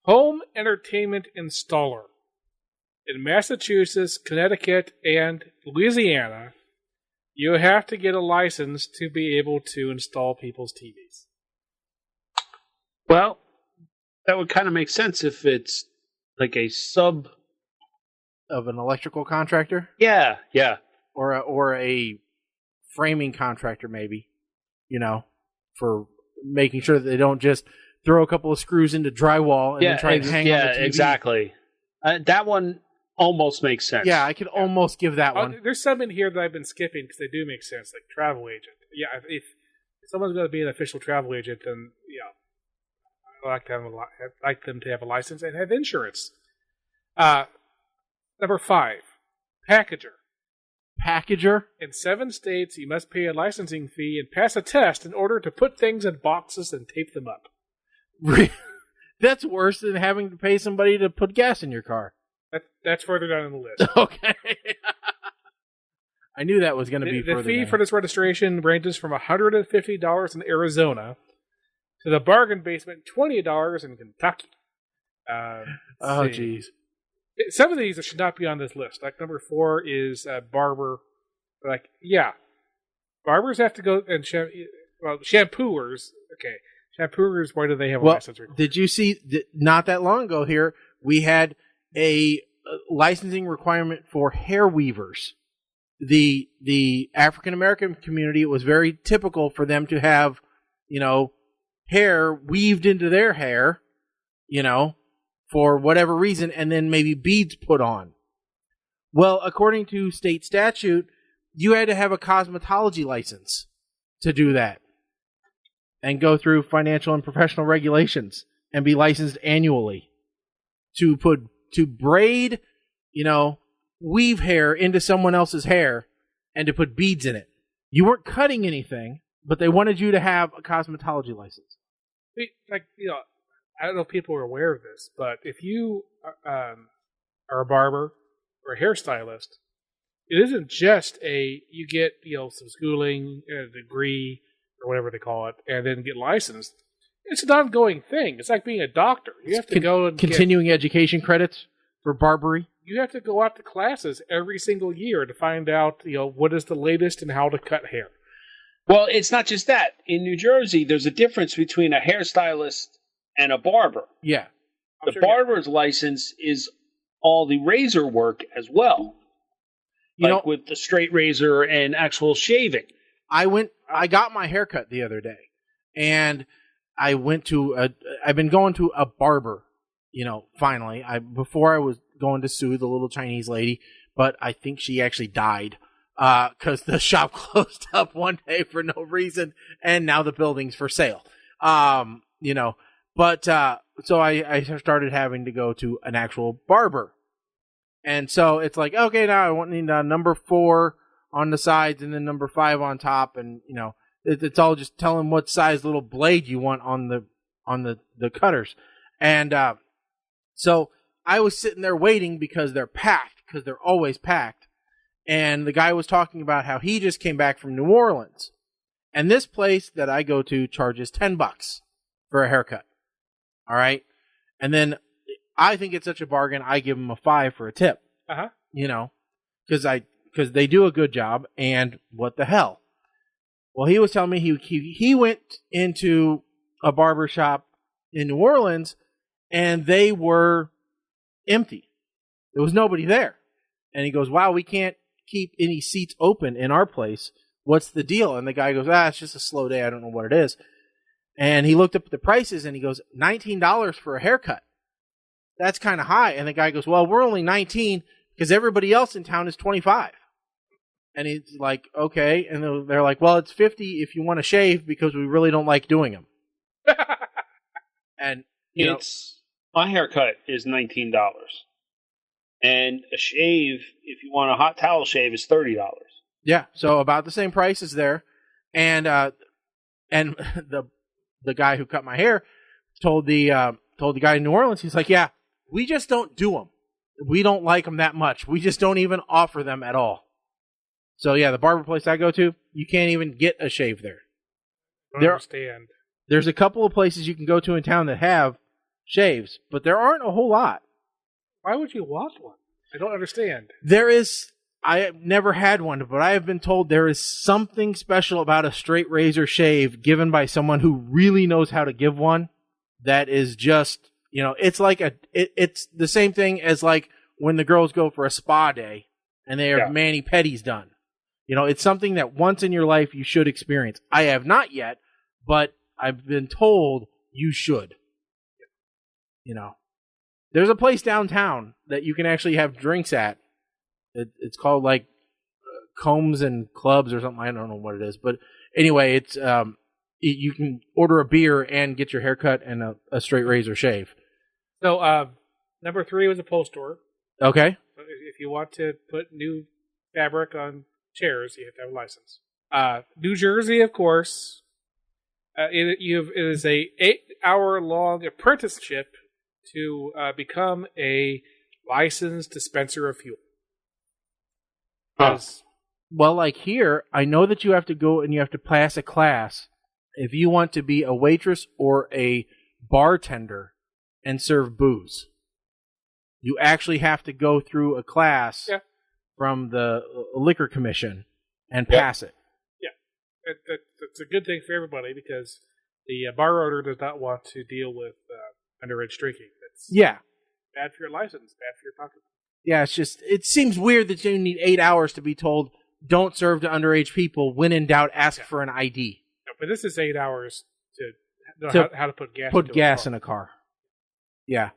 Home entertainment installer. In Massachusetts, Connecticut, and Louisiana, you have to get a license to be able to install people's TVs. Well, that would kind of make sense if it's like a sub of an electrical contractor. Yeah. Or a framing contractor, maybe. You know, for making sure that they don't just throw a couple of screws into drywall and then try to hang on the TV. Yeah, exactly. That one almost makes sense. Yeah, I could almost give that one. There's some in here that I've been skipping because they do make sense, like travel agent. Yeah, if someone's going to be an official travel agent, then I like them to have a license and have insurance. Number 5, packager. Packager? In 7 states, you must pay a licensing fee and pass a test in order to put things in boxes and tape them up. That's worse than having to pay somebody to put gas in your car. That's further down on the list. Okay. I knew that was going to be further The fee down. for this registration ranges from $150 in Arizona to the bargain basement $20 in Kentucky. Oh, jeez. Some of these should not be on this list. Like number 4 is barber. Like, yeah, barbers have to go and shampooers. Okay, shampooers. Why do they have a license requirement? Did you see? Not that long ago, here we had a licensing requirement for hair weavers. The African American community, it was very typical for them to have, hair weaved into their hair, for whatever reason, and then maybe beads put on. Well, according to state statute, you had to have a cosmetology license to do that and go through financial and professional regulations and be licensed annually to braid, weave hair into someone else's hair and to put beads in it. You weren't cutting anything, but they wanted you to have a cosmetology license. I don't know if people are aware of this, but if you are a barber or a hairstylist, it isn't just you get some schooling, a degree, or whatever they call it, and then get licensed. It's an ongoing thing. It's like being a doctor. You have to go and continuing education credits for barbery. You have to go out to classes every single year to find out, what is the latest and how to cut hair. Well, it's not just that. In New Jersey, there's a difference between a hairstylist and a barber. Yeah. The barber's license is all the razor work as well. With the straight razor and actual shaving. I got my haircut the other day, and I've been going to a barber, finally. Before I was going to sue the little Chinese lady, but I think she actually died. Because the shop closed up one day for no reason, and now the building's for sale. But so I started having to go to an actual barber, and so it's like, okay, now I need number 4 on the sides and then number 5 on top, and it's all just telling what size little blade you want on the cutters, and so I was sitting there waiting because they're packed, because they're always packed. And the guy was talking about how he just came back from New Orleans. And this place that I go to charges $10 for a haircut. All right? And then I think it's such a bargain, I give him a $5 for a tip. Uh-huh. Because they do a good job, and what the hell? Well, he was telling me he went into a barber shop in New Orleans, and they were empty. There was nobody there. And he goes, wow, we can't keep any seats open in our place. What's the deal? And the guy goes, it's just a slow day. I don't know what it is. And he looked up the prices, and he goes, $19 for a haircut. That's kind of high. And the guy goes, well, we're only 19 because everybody else in town is 25. And he's like, okay. And they're like, well, it's 50 if you want to shave because we really don't like doing them. And my haircut is $19. And a shave, if you want a hot towel shave, is $30. Yeah, so about the same price as there. And the guy who cut my hair told the guy in New Orleans, he's like, yeah, we just don't do them. We don't like them that much. We just don't even offer them at all. So yeah, the barber place I go to, you can't even get a shave there. I understand. There's a couple of places you can go to in town that have shaves, but there aren't a whole lot. Why would you want one? I don't understand. I have never had one, but I have been told there is something special about a straight razor shave given by someone who really knows how to give one. That is just, it's like it's the same thing as like when the girls go for a spa day and they have mani-pedis done. It's something that once in your life you should experience. I have not yet, but I've been told you should. There's a place downtown that you can actually have drinks at. It's called like Combs and Clubs or something. I don't know what it is, but anyway, it's you can order a beer and get your haircut and a straight razor shave. So number 3 was a pole store. Okay. So if you want to put new fabric on chairs, you have to have a license. New Jersey, of course. It is a 8-hour-long apprenticeship to become a licensed dispenser of fuel. Well, like here, I know that you have to go and you have to pass a class if you want to be a waitress or a bartender and serve booze. You actually have to go through a class from the Liquor Commission and pass it. Yeah. It's a good thing for everybody because the bar owner does not want to deal with underage drinking. That's bad for your license, bad for your pocket. Yeah, it seems weird that you need 8 hours to be told, don't serve to underage people. When in doubt, ask for an ID. No, but this is 8 hours to know how to put gas in a car. Yeah.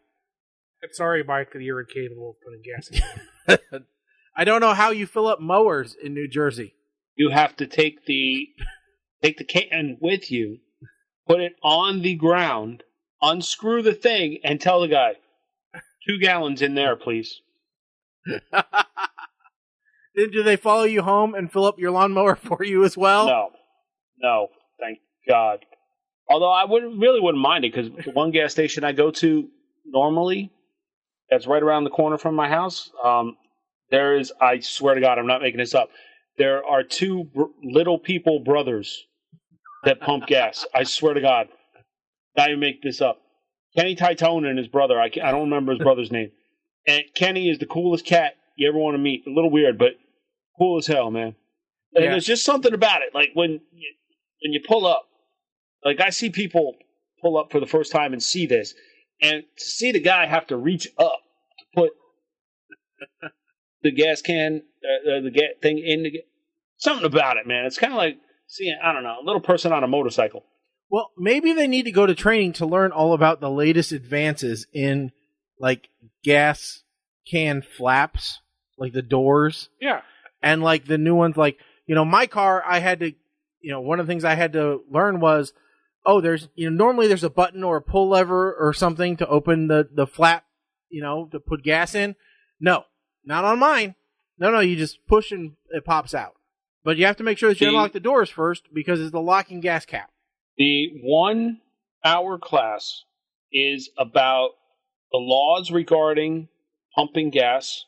I'm sorry, Mike, that you're incapable of putting gas in a car. I don't know how you fill up mowers in New Jersey. You have to take the can with you, put it on the ground, unscrew the thing, and tell the guy, 2 gallons in there, please. Do they follow you home and fill up your lawnmower for you as well? No, thank God. Although I wouldn't mind it because the one gas station I go to normally, that's right around the corner from my house. There is, I swear to God, I'm not making this up. There are 2 little people brothers that pump gas. I swear to God, not even make this up. Kenny Titone and his brother. I don't remember his brother's name. And Kenny is the coolest cat you ever want to meet. A little weird, but cool as hell, man. And there's just something about it. Like when you pull up, like I see people pull up for the first time and see this, and to see the guy have to reach up to put the gas can, the gas thing in the something about it, man. It's kind of like seeing, I don't know, a little person on a motorcycle. Well, maybe they need to go to training to learn all about the latest advances in, like, gas can flaps, like the doors. Yeah. And, like, the new ones, like, my car, I had to, one of the things I had to learn was, there's, normally there's a button or a pull lever or something to open the flap, to put gas in. No, not on mine. No, you just push and it pops out. But you have to make sure that you unlock the doors first because it's the locking gas cap. The 1 hour class is about the laws regarding pumping gas,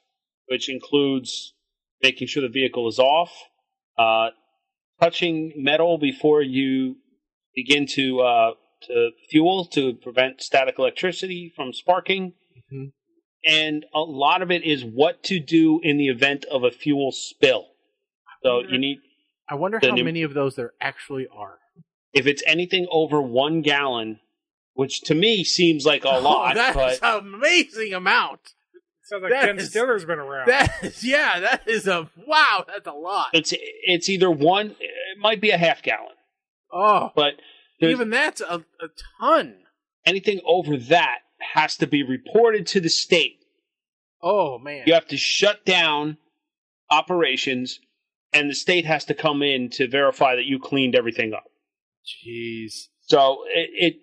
which includes making sure the vehicle is off, touching metal before you begin to fuel to prevent static electricity from sparking. Mm-hmm. And a lot of it is what to do in the event of a fuel spill. So you need. I wonder how many of those there actually are. If it's anything over 1 gallon, which to me seems like a lot, that's an amazing amount. Sounds like Ken Stiller's been around. That's a lot. It's either one. It might be a half gallon. Oh, but even that's a ton. Anything over that has to be reported to the state. Oh man! You have to shut down operations, and the state has to come in to verify that you cleaned everything up. Jeez. So it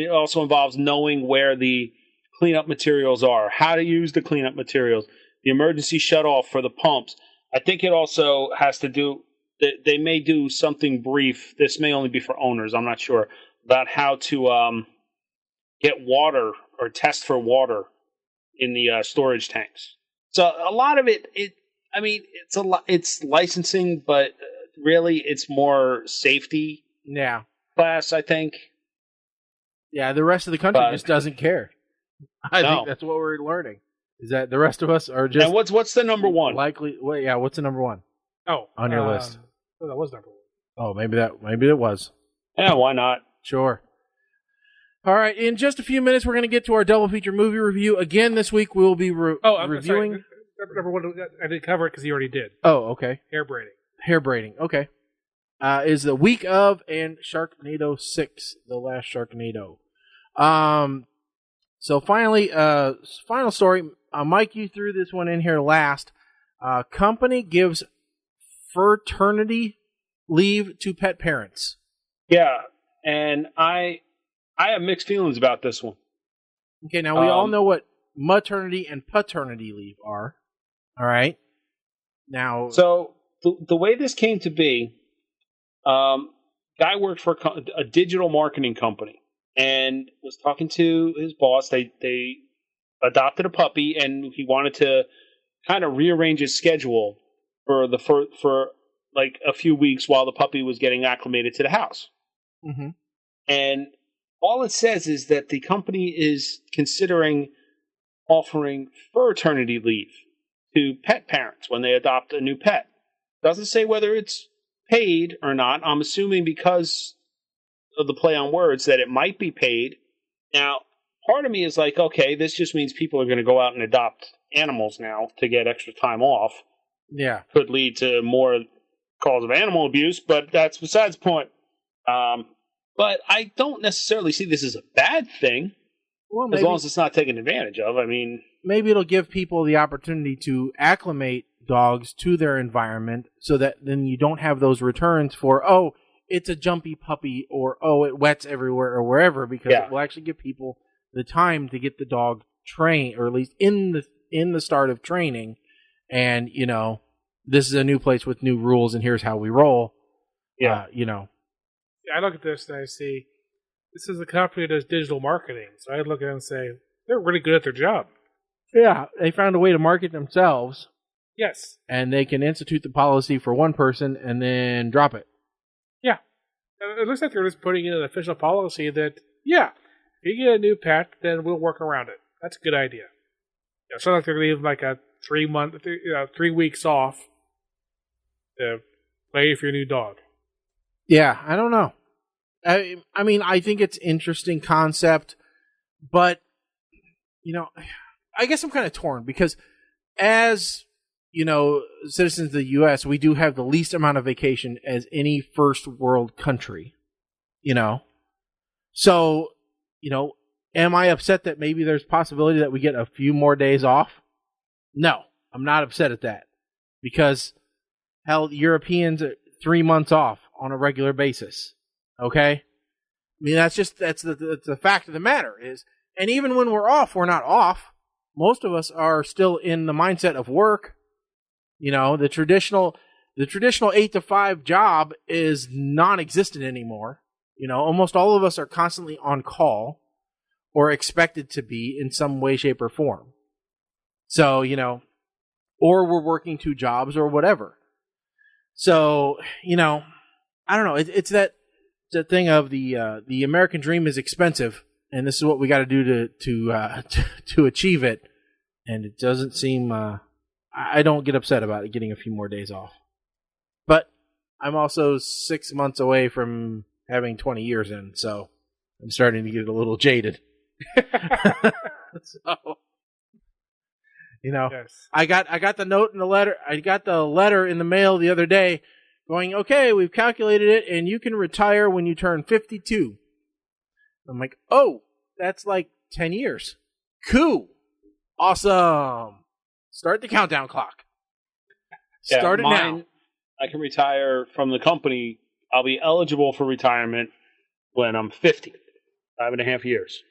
also involves knowing where the cleanup materials are, how to use the cleanup materials, the emergency shutoff for the pumps. I think it also has to do. They may do something brief. This may only be for owners. I'm not sure about how to get water or test for water in the storage tanks. So a lot of it. It's a lot. It's licensing, but really, it's more safety. Yeah. Class, I think. Yeah, the rest of the country just doesn't care. I think that's what we're learning. Is that the rest of us are just. And what's the number one? Likely. Well, yeah. What's the number one? Oh, on your list. Well, that was number one. Oh, maybe it was. Yeah, why not? Sure. All right, in just a few minutes, we're going to get to our double feature movie review. Again, this week we will be reviewing. Sorry. Number one, I didn't cover it because you already did. Oh, okay. Hair braiding. Hair braiding. Okay. Is the week of and Sharknado 6, the last Sharknado. So finally, final story. Mike, you threw this one in here last. Company gives fur-ternity leave to pet parents. Yeah, and I have mixed feelings about this one. Okay, now we all know what maternity and paternity leave are. All right. Now, so the way this came to be, guy worked for a digital marketing company and was talking to his boss. They adopted a puppy, and he wanted to kind of rearrange his schedule for like a few weeks while the puppy was getting acclimated to the house. Mm-hmm. And all it says is that the company is considering offering fur-ternity leave to pet parents when they adopt a new pet. Doesn't say whether it's paid or not. I'm assuming because of the play on words that it might be paid. Now, part of me is like, okay, this just means people are going to go out and adopt animals now to get extra time off. Yeah. Could lead to more calls of animal abuse, but that's besides the point. But I don't necessarily see this as a bad thing, as long as it's not taken advantage of. I mean, maybe it'll give people the opportunity to acclimate dogs to their environment so that then you don't have those returns for, oh, it's a jumpy puppy, or, oh, it wets everywhere, or wherever, because it will actually give people the time to get the dog trained, or at least in the start of training, and, this is a new place with new rules, and here's how we roll. Yeah. I look at this and I see, this is a company that does digital marketing. So I look at it and say, they're really good at their job. Yeah, they found a way to market themselves. Yes. And they can institute the policy for one person and then drop it. Yeah. It looks like they're just putting in an official policy that, if you get a new pet, then we'll work around it. That's a good idea. It's not like they're going to leave like a 3 weeks off. Play for your new dog. Yeah, I don't know. I mean, I think it's interesting concept, but, I guess I'm kind of torn because as, citizens of the U.S., we do have the least amount of vacation as any first world country, So, am I upset that maybe there's possibility that we get a few more days off? No, I'm not upset at that because, hell, Europeans are 3 months off on a regular basis. Okay? I mean, that's the fact of the matter is, and even when we're off, we're not off. Most of us are still in the mindset of work. The traditional 8 to 5 job is non-existent anymore. Almost all of us are constantly on call or expected to be in some way, shape, or form. So, or we're working 2 jobs or whatever. So, I don't know. It's that thing of the American dream is expensive, and this is what we got to do to achieve it. And it doesn't seem. I don't get upset about it getting a few more days off, but I'm also 6 months away from having 20 years in, so I'm starting to get a little jaded. So, yes. I got the note in the letter. I got the letter in the mail the other day going, okay, we've calculated it, and you can retire when you turn 52. I'm like, oh, that's like 10 years. Cool. Awesome. Start the countdown clock. Start it now. I can retire from the company. I'll be eligible for retirement when I'm 50. 5.5 years.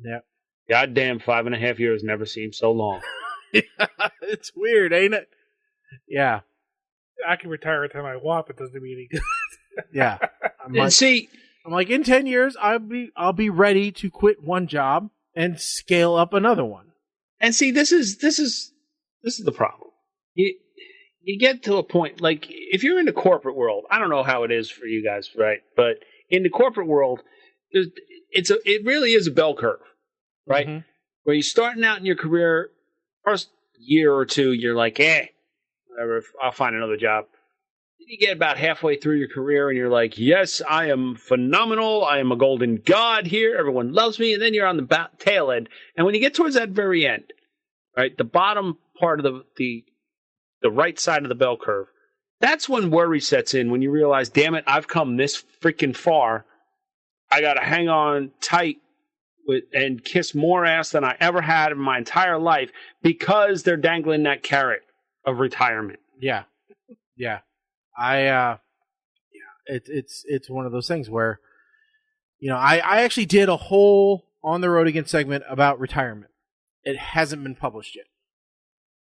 Yeah. Goddamn, 5.5 years never seems so long. It's weird, ain't it? Yeah. I can retire anytime I want, but it doesn't mean any good. Yeah. I'm like, in 10 years, I'll be ready to quit one job and scale up another one. And see, this is the problem. You get to a point, like, if you're in the corporate world, I don't know how it is for you guys, right? But in the corporate world, it really is a bell curve, right? Mm-hmm. Where you're starting out in your career, first year or two, you're like, whatever, I'll find another job. Then you get about halfway through your career and you're like, yes, I am phenomenal. I am a golden god here. Everyone loves me. And then you're on the tail end. And when you get towards that very end, right, the bottom part of the right side of the bell curve, that's when worry sets in, when you realize, damn it, I've come this freaking far. I got to hang on tight and kiss more ass than I ever had in my entire life because they're dangling that carrot of retirement. Yeah. Yeah. It's one of those things where, I actually did a whole On the Road Again segment about retirement. It hasn't been published yet,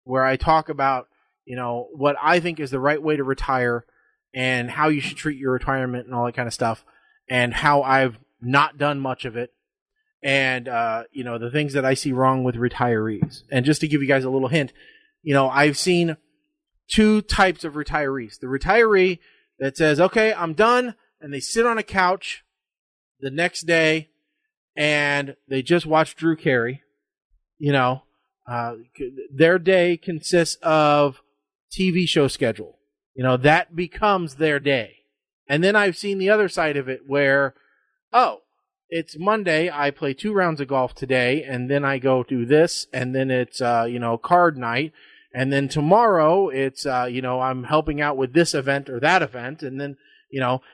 where I talk about, what I think is the right way to retire and how you should treat your retirement and all that kind of stuff, and how I've not done much of it, and, the things that I see wrong with retirees. And just to give you guys a little hint, I've seen 2 types of retirees. The retiree that says, okay, I'm done, and they sit on a couch the next day and they just watch Drew Carey. Their day consists of TV show schedule. That becomes their day. And then I've seen the other side of it where, it's Monday, I play 2 rounds of golf today, and then I go do this, and then it's, card night. And then tomorrow it's, I'm helping out with this event or that event. And then,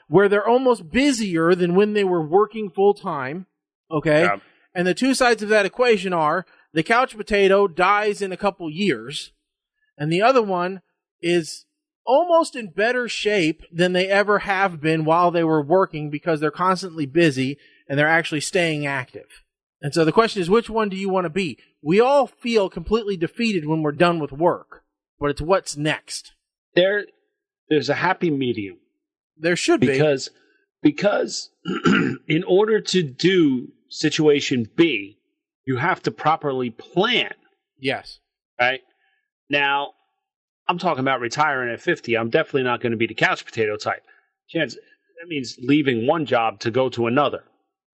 where they're almost busier than when they were working full time. Okay. Yeah. And the 2 sides of that equation are the couch potato dies in a couple years. And the other one is almost in better shape than they ever have been while they were working because they're constantly busy and they're actually staying active. And so the question is, which one do you want to be? We all feel completely defeated when we're done with work, but it's what's next. There's a happy medium. There should be. Because in order to do situation B, you have to properly plan. Yes. Right? Now, I'm talking about retiring at 50. I'm definitely not going to be the couch potato type. That means leaving one job to go to another.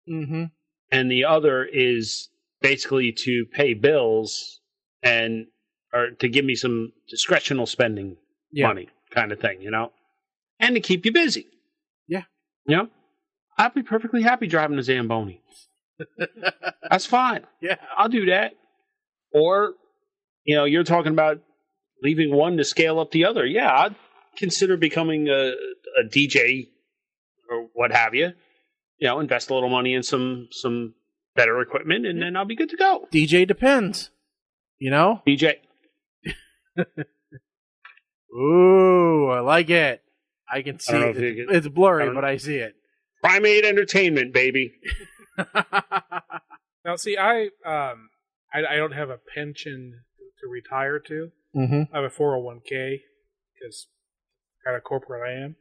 Mm-hmm. And the other is basically to pay bills or to give me some discretional spending money kind of thing, you know, and to keep you busy. Yeah. You know, I'd be perfectly happy driving a Zamboni. That's fine. Yeah. I'll do that. Or, you know, you're talking about leaving one to scale up the other. Yeah, I'd consider becoming a DJ or what have you. You know, invest a little money in some better equipment, and then I'll be good to go. DJ depends. You know? DJ. Ooh, I like it. I can see it. It's blurry, but I see it. Primate Entertainment, baby. Now, see, I don't have a pension to retire to. Mm-hmm. I have a 401k because kind of corporate I am.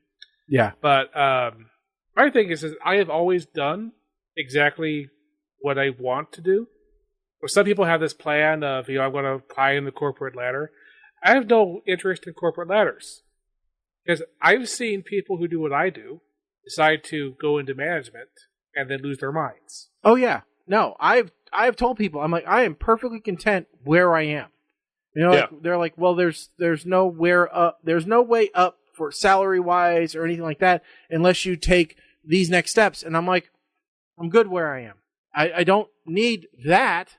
Yeah. But my thing is I have always done exactly what I want to do. Or some people have this plan of, you know, I'm going to climb the corporate ladder. I have no interest in corporate ladders. Because I've seen people who do what I do decide to go into management and then lose their minds. Oh, yeah. No, I've told people, I'm like, I am perfectly content where I am. You know, like, they're like, well, there's no way up for salary wise or anything like that unless you take these next steps. And I'm like, I'm good where I am. I don't need that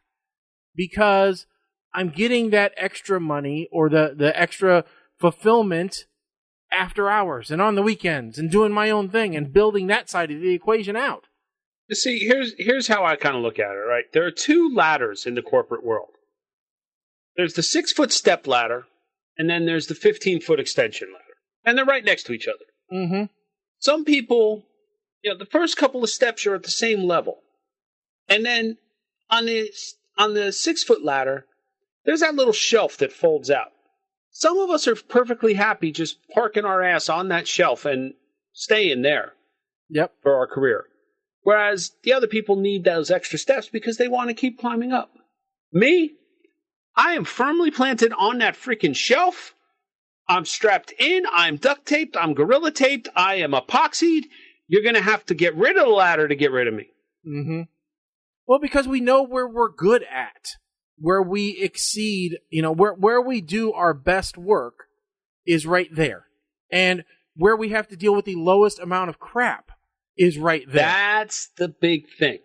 because I'm getting that extra money or the extra fulfillment after hours and on the weekends and doing my own thing and building that side of the equation out. You see, here's how I kind of look at it, right? There are two ladders in the corporate world. There's the 6-foot step ladder, and then there's the 15-foot extension ladder. And they're right next to each other. Mm-hmm. Some people, you know, the first couple of steps are at the same level. And then on the 6-foot ladder, there's that little shelf that folds out. Some of us are perfectly happy just parking our ass on that shelf and staying there. Yep. For our career. Whereas the other people need those extra steps because they want to keep climbing up. Me, I am firmly planted on that freaking shelf. I'm strapped in. I'm duct taped. I'm gorilla taped. I am epoxied. You're going to have to get rid of the ladder to get rid of me. Mm-hmm. Well, because we know where we're good at, where we exceed, you know, where we do our best work is right there. And where we have to deal with the lowest amount of crap is right there. That's the big thing.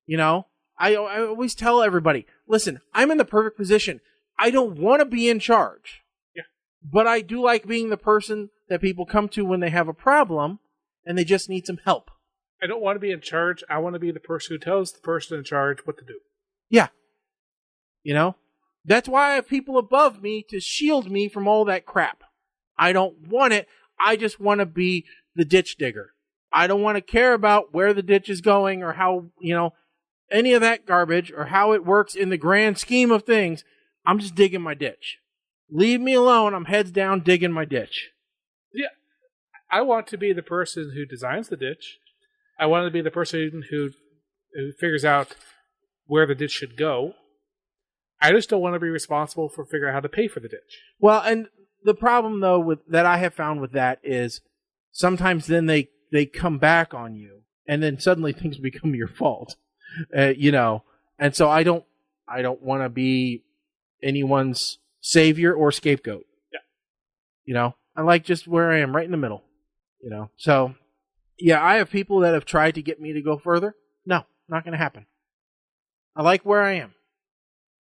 You know, I always tell everybody, listen, I'm in the perfect position. I don't want to be in charge. Yeah. But I do like being the person that people come to when they have a problem and they just need some help. I don't want to be in charge. I want to be the person who tells the person in charge what to do. Yeah. You know, that's why I have people above me to shield me from all that crap. I don't want it. I just want to be the ditch digger. I don't want to care about where the ditch is going or how, you know, any of that garbage or how it works in the grand scheme of things. I'm just digging my ditch. Leave me alone. I'm heads down digging my ditch. Yeah. I want to be the person who designs the ditch. I want to be the person who figures out where the ditch should go. I just don't want to be responsible for figuring out how to pay for the ditch. Well, and the problem, though, that I have found with that is sometimes then they come back on you, and then suddenly things become your fault, you know. And so I don't want to be anyone's savior or scapegoat. Yeah. You know, I like just where I am, right in the middle. You know, so yeah, I have people that have tried to get me to go further. No, not going to happen. I like where I am.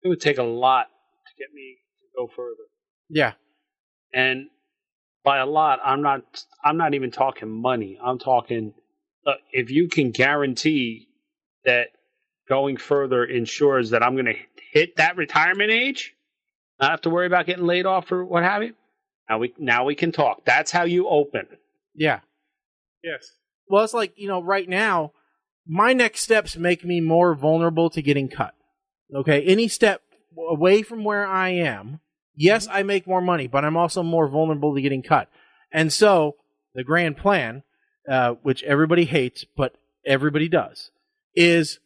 It would take a lot to get me to go further. Yeah. And by a lot, I'm not even talking money. I'm talking if you can guarantee that going further ensures that I'm going to hit that retirement age, not have to worry about getting laid off or what have you. Now we can talk. That's how you open. Yeah. Yes. Well, it's like, you know, right now, my next steps make me more vulnerable to getting cut. Okay, any step away from where I am, yes, I make more money, but I'm also more vulnerable to getting cut. And so, the grand plan, which everybody hates, but everybody does, is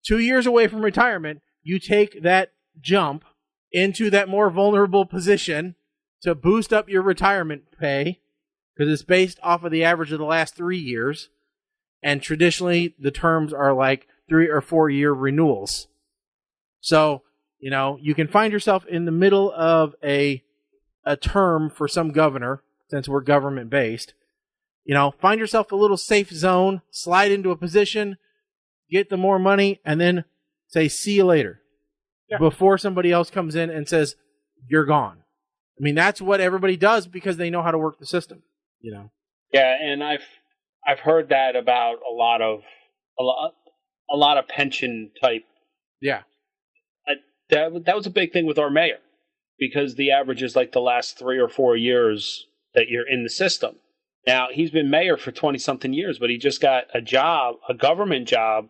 2 years away from retirement, you take that jump into that more vulnerable position to boost up your retirement pay, because it's based off of the average of the last 3 years, and traditionally, the terms are like 3 or 4 year renewals. So, you know, you can find yourself in the middle of a term for some governor, since we're government based. Find yourself a little safe zone, slide into a position, get the more money, and then say, see you later. Yeah. Before somebody else comes in and says, you're gone. I mean, that's what everybody does because they know how to work the system, Yeah, and I've heard that about a lot of pension type. Yeah. That was a big thing with our mayor, because the average is like the last 3 or 4 years that you're in the system. Now, he's been mayor for 20-something years, but he just got a government job,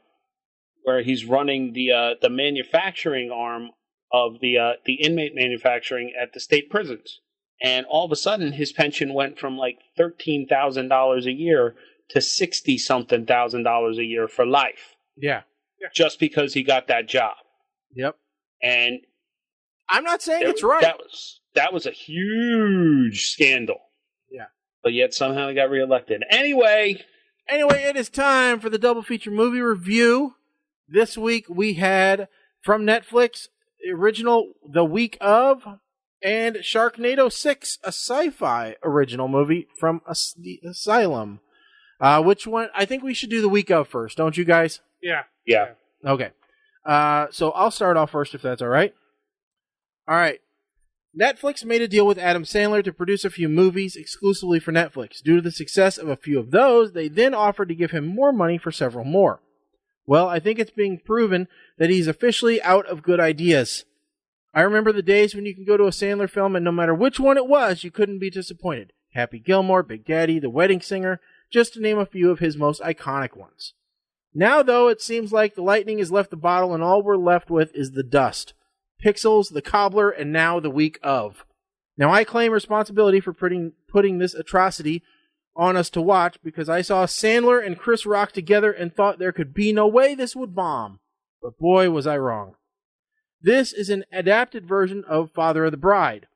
where he's running the manufacturing arm of the inmate manufacturing at the state prisons. And all of a sudden, his pension went from like $13,000 a year to $60-something thousand a year for life. Yeah. Just because he got that job. Yep. And I'm not saying it's right. That was a huge scandal. Yeah. But yet somehow he got reelected. Anyway, it is time for the double feature movie review. This week we had from Netflix original The Week Of and Sharknado 6, a sci-fi original movie from the Asylum. Which one? I think we should do The Week Of first, don't you guys? Yeah. Okay. So I'll start off first if that's all right. All right. Netflix made a deal with Adam Sandler to produce a few movies exclusively for Netflix. Due to the success of a few of those, they then offered to give him more money for several more. Well, I think it's being proven that he's officially out of good ideas. I remember the days when you can go to a Sandler film and no matter which one it was, you couldn't be disappointed. Happy Gilmore, Big Daddy, The Wedding Singer, just to name a few of his most iconic ones. Now, though, it seems like the lightning has left the bottle and all we're left with is the dust. Pixels, The Cobbler, and now The Week Of. Now, I claim responsibility for putting this atrocity on us to watch because I saw Sandler and Chris Rock together and thought there could be no way this would bomb. But boy, was I wrong. This is an adapted version of Father of the Bride.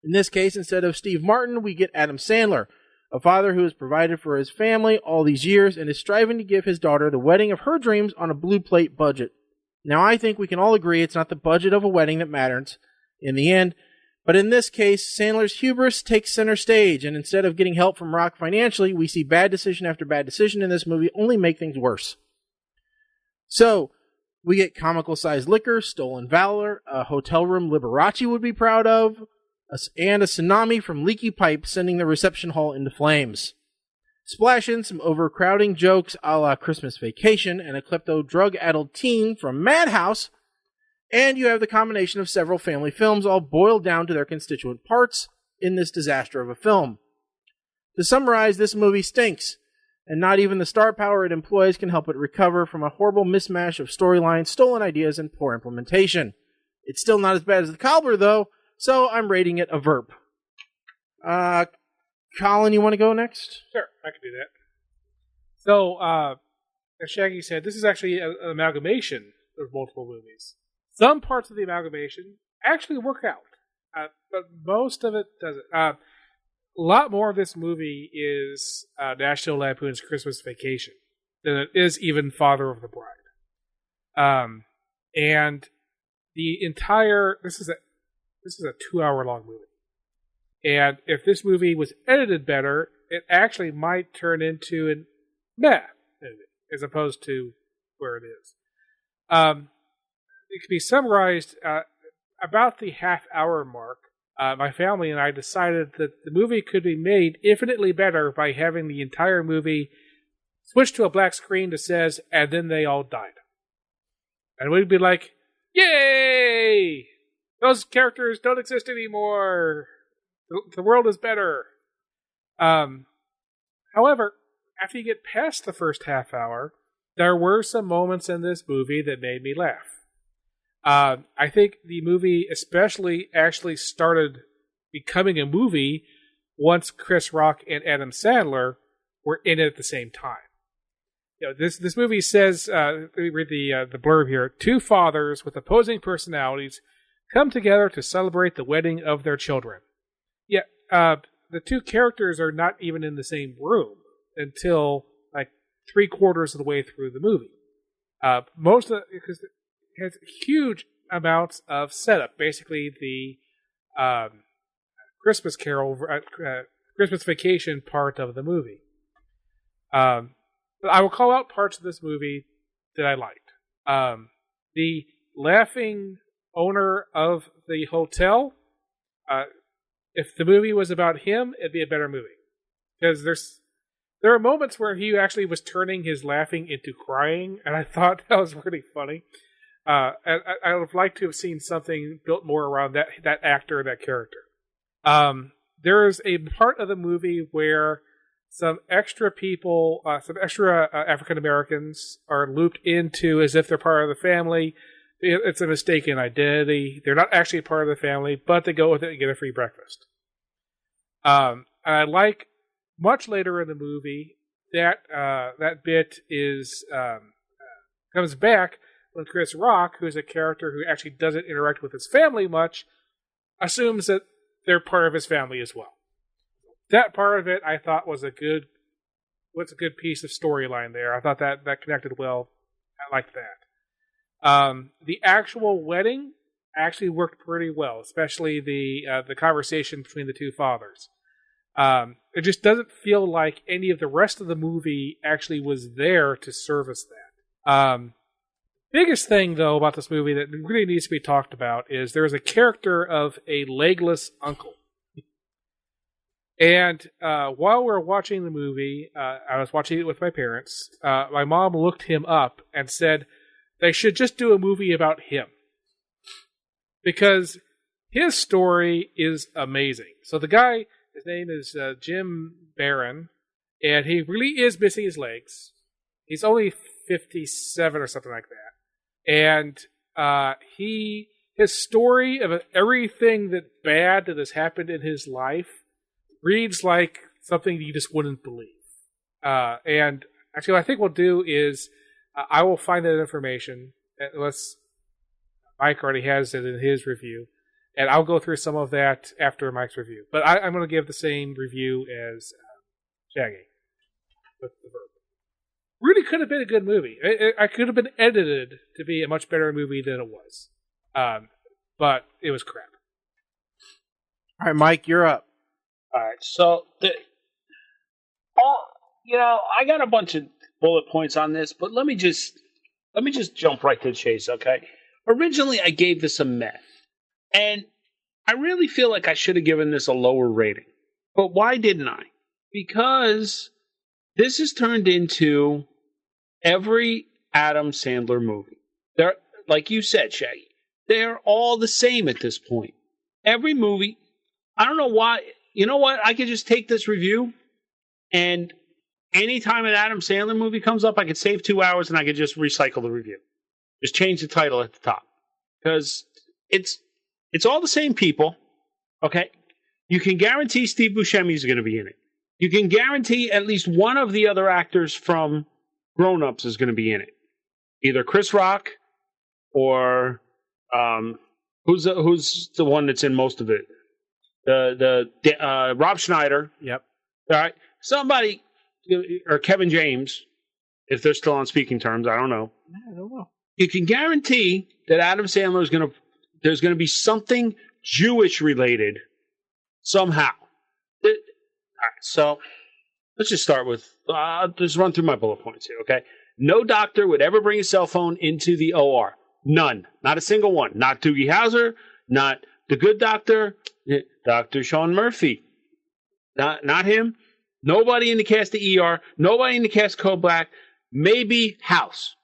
In this case, instead of Steve Martin, we get Adam Sandler, a father who has provided for his family all these years and is striving to give his daughter the wedding of her dreams on a blue plate budget. Now, I think we can all agree it's not the budget of a wedding that matters in the end, but in this case, Sandler's hubris takes center stage, and instead of getting help from Rock financially, we see bad decision after bad decision in this movie only make things worse. So, we get comical-sized liquor, stolen valor, a hotel room Liberace would be proud of, and a tsunami from leaky pipes sending the reception hall into flames. Splash in some overcrowding jokes a la Christmas Vacation and a klepto drug-addled teen from Madhouse, and you have the combination of several family films all boiled down to their constituent parts in this disaster of a film. To summarize, this movie stinks, and not even the star power it employs can help it recover from a horrible mismatch of storylines, stolen ideas, and poor implementation. It's still not as bad as The Cobbler, though, so I'm rating it a verb. Colin, you want to go next? Sure, I can do that. So, as Shaggy said, this is actually an amalgamation of multiple movies. Some parts of the amalgamation actually work out, but most of it doesn't. A lot more of this movie is National Lampoon's Christmas Vacation than it is even Father of the Bride. And the entire this is a 2-hour-long movie. And if this movie was edited better, it actually might turn into a meh movie, as opposed to where it is. It can be summarized about the half-hour mark. My family and I decided that the movie could be made infinitely better by having the entire movie switch to a black screen that says, and then they all died. And we'd be like, yay! Those characters don't exist anymore! The world is better. However, after you get past the first half hour, there were some moments in this movie that made me laugh. I think the movie especially actually started becoming a movie once Chris Rock and Adam Sandler were in it at the same time. You know, this movie says, let me read the blurb here, 2 fathers with opposing personalities come together to celebrate the wedding of their children. Yeah, the 2 characters are not even in the same room until like 3/4 of the way through the movie. Most of because it has huge amounts of setup. Basically, the Christmas Carol Christmas Vacation part of the movie. But I will call out parts of this movie that I liked. The laughing owner of the hotel. If the movie was about him, it'd be a better movie. Because there are moments where he actually was turning his laughing into crying, and I thought that was really funny. I would have liked to have seen something built more around that actor, that character. There is a part of the movie where some extra people, some extra African Americans are looped into as if they're part of the family. It's a mistaken identity. They're not actually part of the family, but they go with it and get a free breakfast. And I like much later in the movie that bit is comes back when Chris Rock, who's a character who actually doesn't interact with his family much, assumes that they're part of his family as well. That part of it I thought was a good piece of storyline there. I thought that connected well. I liked that. The actual wedding actually worked pretty well, especially the conversation between the two fathers. It just doesn't feel like any of the rest of the movie actually was there to service that. Biggest thing, though, about this movie that really needs to be talked about is there's a character of a legless uncle. And while we were watching the movie, I was watching it with my parents, my mom looked him up and said they should just do a movie about him. Because his story is amazing. So the guy, his name is Jim Barron, and he really is missing his legs. He's only 57 or something like that. And his story of everything bad that has happened in his life reads like something you just wouldn't believe. And actually, what I think we'll do is I will find that information, unless Mike already has it in his review, and I'll go through some of that after Mike's review. But I'm going to give the same review as Shaggy with the verb. Really could have been a good movie. I could have been edited to be a much better movie than it was. But it was crap. All right, Mike, you're up. All right, so I got a bunch of bullet points on this, but let me just jump right to the chase, okay? Originally, I gave this a meh, and I really feel like I should have given this a lower rating. But why didn't I? Because this has turned into every Adam Sandler movie. They're, like you said, Shaggy, they're all the same at this point. Every movie, I don't know why. You know what? I could just take this review, and anytime an Adam Sandler movie comes up, I could save 2 hours and I could just recycle the review. Just change the title at the top. Because it's all the same people, okay? You can guarantee Steve Buscemi is going to be in it. You can guarantee at least one of the other actors from Grown Ups is going to be in it. Either Chris Rock or who's the one that's in most of it? The Rob Schneider. Yep. All right. Somebody, or Kevin James, if they're still on speaking terms. I don't know. I don't know. You can guarantee that Adam Sandler there's going to be something Jewish related somehow. All right. So let's just start with, just run through my bullet points here, okay? No doctor would ever bring a cell phone into the OR. None. Not a single one. Not Doogie Howser. Not the good doctor. Dr. Sean Murphy. Not him. Nobody in the cast of ER. Nobody in the cast of Code Black. Maybe House.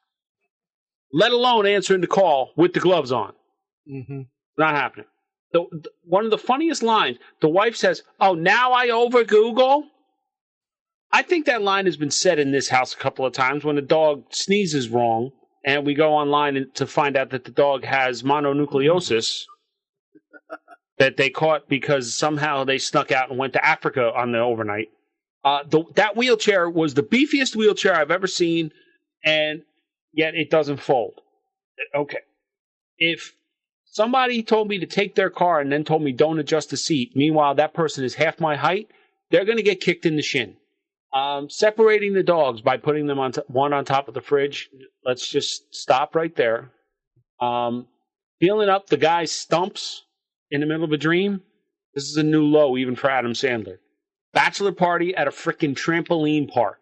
Let alone answering the call with the gloves on. Mm-hmm. Not happening. One of the funniest lines, the wife says, "Oh, now I over Google." I think that line has been said in this house a couple of times when the dog sneezes wrong and we go online to find out that the dog has mononucleosis that they caught because somehow they snuck out and went to Africa on the overnight. That wheelchair was the beefiest wheelchair I've ever seen, and yet it doesn't fold. Okay. If somebody told me to take their car and then told me don't adjust the seat, meanwhile that person is half my height, they're going to get kicked in the shin. Separating the dogs by putting them one on top of the fridge. Let's just stop right there. Feeling up the guy's stumps in the middle of a dream. This is a new low even for Adam Sandler. bachelor party at a frickin' trampoline park.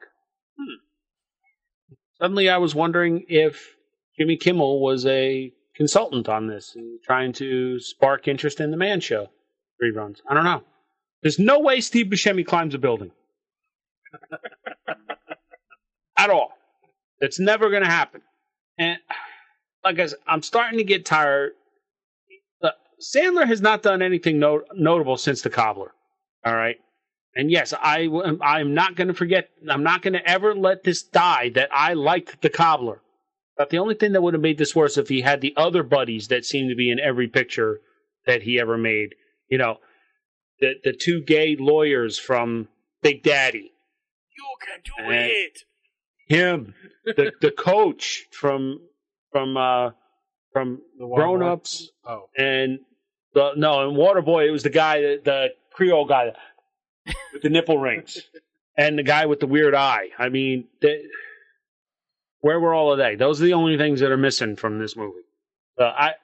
Suddenly I was wondering if Jimmy Kimmel was a consultant on this and trying to spark interest in the Man Show reruns. I don't know. There's no way Steve Buscemi climbs a building. At all. It's never going to happen. And like I said, I'm starting to get tired. Sandler has not done anything notable since The Cobbler. All right? And yes, I'm not going to forget. I'm not going to ever let this die that I liked The Cobbler. But the only thing that would have made this worse if he had the other buddies that seem to be in every picture that he ever made. You know, the two gay lawyers from Big Daddy. You can do it. Him, the coach from Grown Ups. Oh, and in Waterboy it was the guy, the Creole guy with the nipple rings, and the guy with the weird eye. I mean, where were all of they? Those are the only things that are missing from this movie. I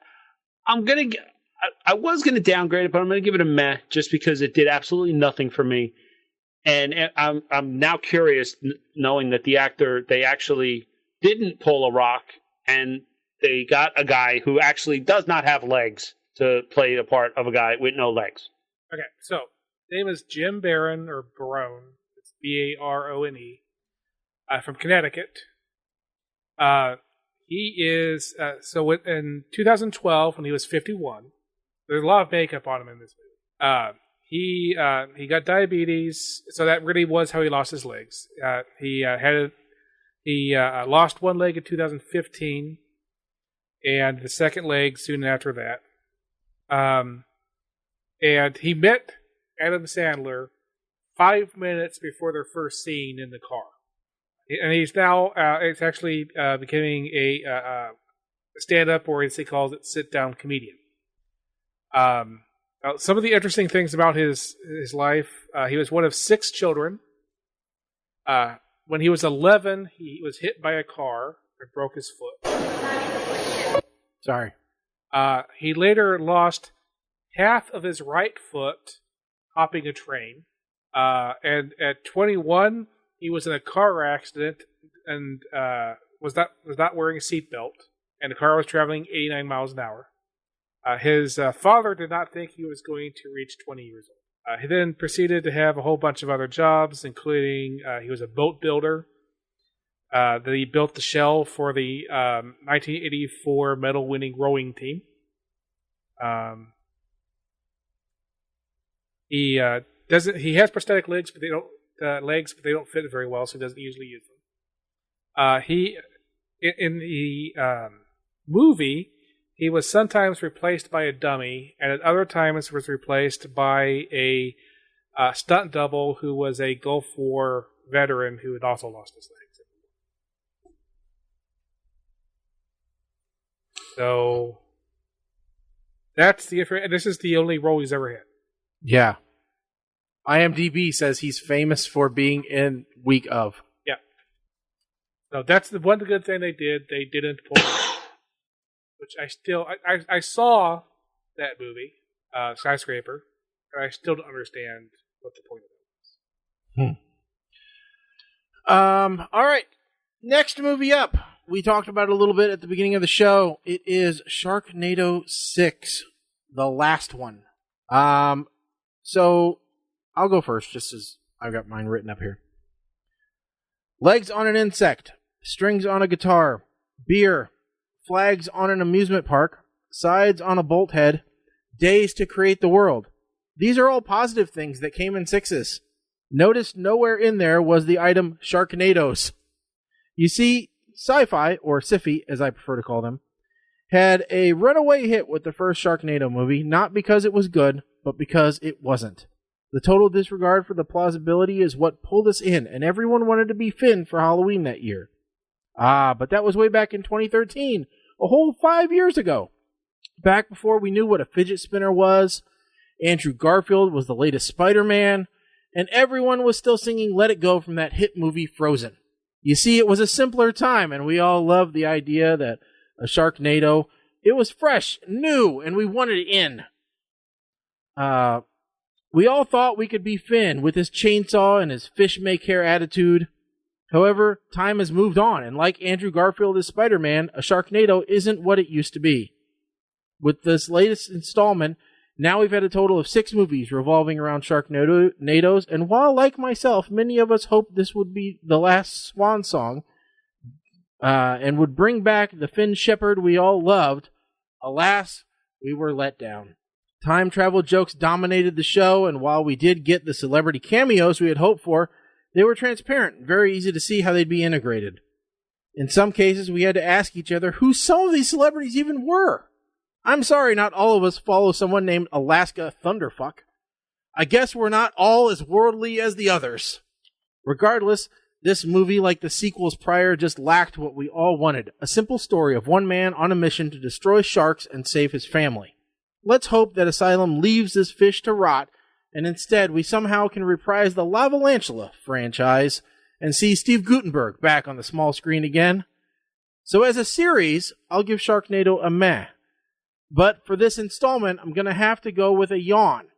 was gonna downgrade it, but I'm gonna give it a meh, just because it did absolutely nothing for me. And I'm now curious, knowing that the actor, they actually didn't pull a rock, and they got a guy who actually does not have legs to play the part of a guy with no legs. Okay, so name is Jim Barron or Barone. It's Barone, from Connecticut. He is in 2012 when he was 51. There's a lot of makeup on him in this movie. He got diabetes, so that really was how he lost his legs. He lost one leg in 2015, and the second leg soon after that. And he met Adam Sandler 5 minutes before their first scene in the car, and he's now it's actually becoming a stand-up, or as he calls it, sit-down comedian. Some of the interesting things about his life, he was one of 6 children. When he was 11, he was hit by a car and broke his foot. sorry. He later lost half of his right foot hopping a train. And at 21, he was in a car accident and was not wearing a seatbelt, and the car was traveling 89 miles an hour. His father did not think he was going to reach 20 years old. He then proceeded to have a whole bunch of other jobs, including he was a boat builder. He built the shell for the 1984 medal-winning rowing team. He has prosthetic legs, but they don't fit very well, so he doesn't usually use them. In the movie, he was sometimes replaced by a dummy, and at other times was replaced by a stunt double who was a Gulf War veteran who had also lost his legs. So that's this is the only role he's ever had. Yeah. IMDb says he's famous for being in Week of. Yeah. So that's the one good thing they did. They didn't pull it. Which I saw that movie, Skyscraper, and I still don't understand what the point of it was. All right. Next movie up. We talked about it a little bit at the beginning of the show. It is Sharknado 6, the last one. So I'll go first, just as I've got mine written up here. Legs on an insect, strings on a guitar, beer, flags on an amusement park, sides on a bolt head, days to create the world. These are all positive things that came in 6s. Notice nowhere in there was the item Sharknadoes. You see, Sci-Fi, or Sci-Fi as I prefer to call them, had a runaway hit with the first Sharknado movie, not because it was good, but because it wasn't. The total disregard for the plausibility is what pulled us in, and everyone wanted to be Finn for Halloween that year. But that was way back in 2013, a whole 5 years ago. Back before we knew what a fidget spinner was, Andrew Garfield was the latest Spider-Man, and everyone was still singing Let It Go from that hit movie Frozen. You see, it was a simpler time, and we all loved the idea that a Sharknado, it was fresh, new, and we wanted it in. We all thought we could be Finn with his chainsaw and his fish make hair attitude. However, time has moved on, and like Andrew Garfield as Spider-Man, a Sharknado isn't what it used to be. With this latest installment, now we've had a total of 6 movies revolving around Sharknadoes, and while, like myself, many of us hoped this would be the last swan song, and would bring back the Finn Shepherd we all loved, alas, we were let down. Time travel jokes dominated the show, and while we did get the celebrity cameos we had hoped for, they were transparent and very easy to see how they'd be integrated. In some cases, we had to ask each other who some of these celebrities even were. I'm sorry not all of us follow someone named Alaska Thunderfuck. I guess we're not all as worldly as the others. Regardless, this movie, like the sequels prior, just lacked what we all wanted, a simple story of one man on a mission to destroy sharks and save his family. Let's hope that Asylum leaves this fish to rot, and instead we somehow can reprise the Lavalantula franchise and see Steve Guttenberg back on the small screen again. So as a series, I'll give Sharknado a meh. But for this installment, I'm going to have to go with a yawn,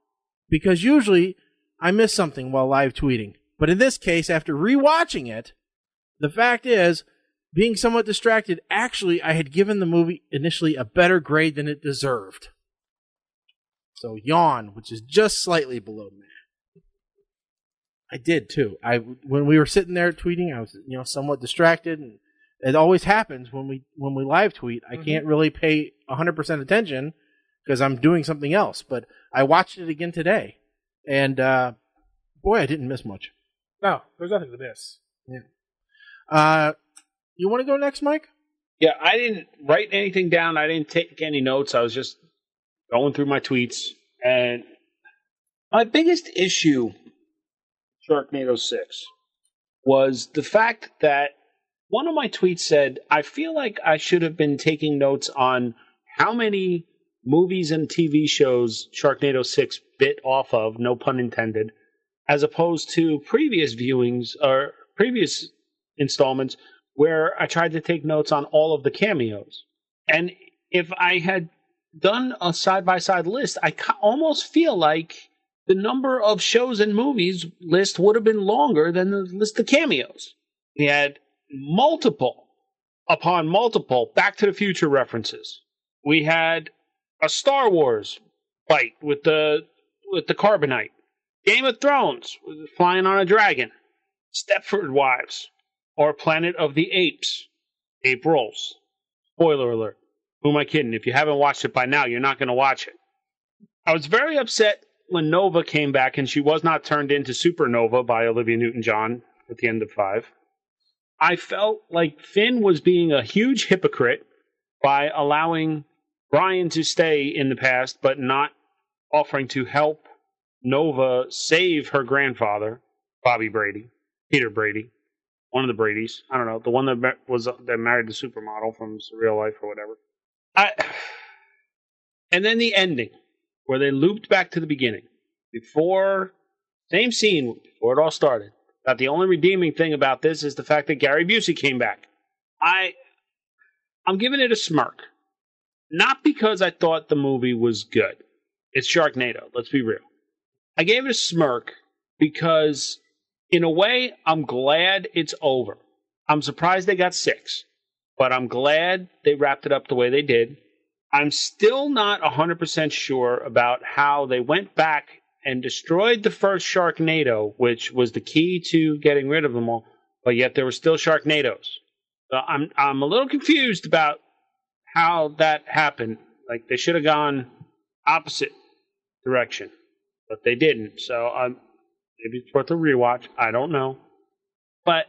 because usually I miss something while live tweeting. But in this case, after rewatching it, the fact is, being somewhat distracted, actually I had given the movie initially a better grade than it deserved. So yawn, which is just slightly below meh. I did too. When we were sitting there tweeting, I was somewhat distracted, and it always happens when we live tweet. I can't really pay 100% attention because I'm doing something else. But I watched it again today, and boy, I didn't miss much. No, there's nothing to miss. Yeah. You want to go next, Mike? Yeah, I didn't write anything down. I didn't take any notes. I was just going through my tweets, and my biggest issue, Sharknado 6, was the fact that one of my tweets said, I feel like I should have been taking notes on how many movies and TV shows Sharknado 6 bit off of, no pun intended, as opposed to previous viewings or previous installments where I tried to take notes on all of the cameos. And if I had done a side-by-side list, I almost feel like the number of shows and movies list would have been longer than the list of cameos. We had multiple upon multiple Back to the Future references. We had a Star Wars fight with the Carbonite. Game of Thrones, flying on a dragon. Stepford Wives, or Planet of the Apes. Ape Rolls. Spoiler alert. Who am I kidding? If you haven't watched it by now, you're not going to watch it. I was very upset when Nova came back and she was not turned into Supernova by Olivia Newton-John at the end of 5. I felt like Finn was being a huge hypocrite by allowing Brian to stay in the past, but not offering to help Nova save her grandfather, Bobby Brady, Peter Brady, one of the Bradys. I don't know, the one that married the supermodel from Surreal Life or whatever. And then the ending, where they looped back to the beginning, same scene before it all started. But the only redeeming thing about this is the fact that Gary Busey came back. I'm giving it a smirk. Not because I thought the movie was good. It's Sharknado, let's be real. I gave it a smirk because, in a way, I'm glad it's over. I'm surprised they got 6, but I'm glad they wrapped it up the way they did. I'm still not 100% sure about how they went back and destroyed the first Sharknado, which was the key to getting rid of them all, but yet there were still Sharknados. So I'm a little confused about how that happened. Like, they should have gone opposite direction, but they didn't. So maybe it's worth a rewatch. I don't know. But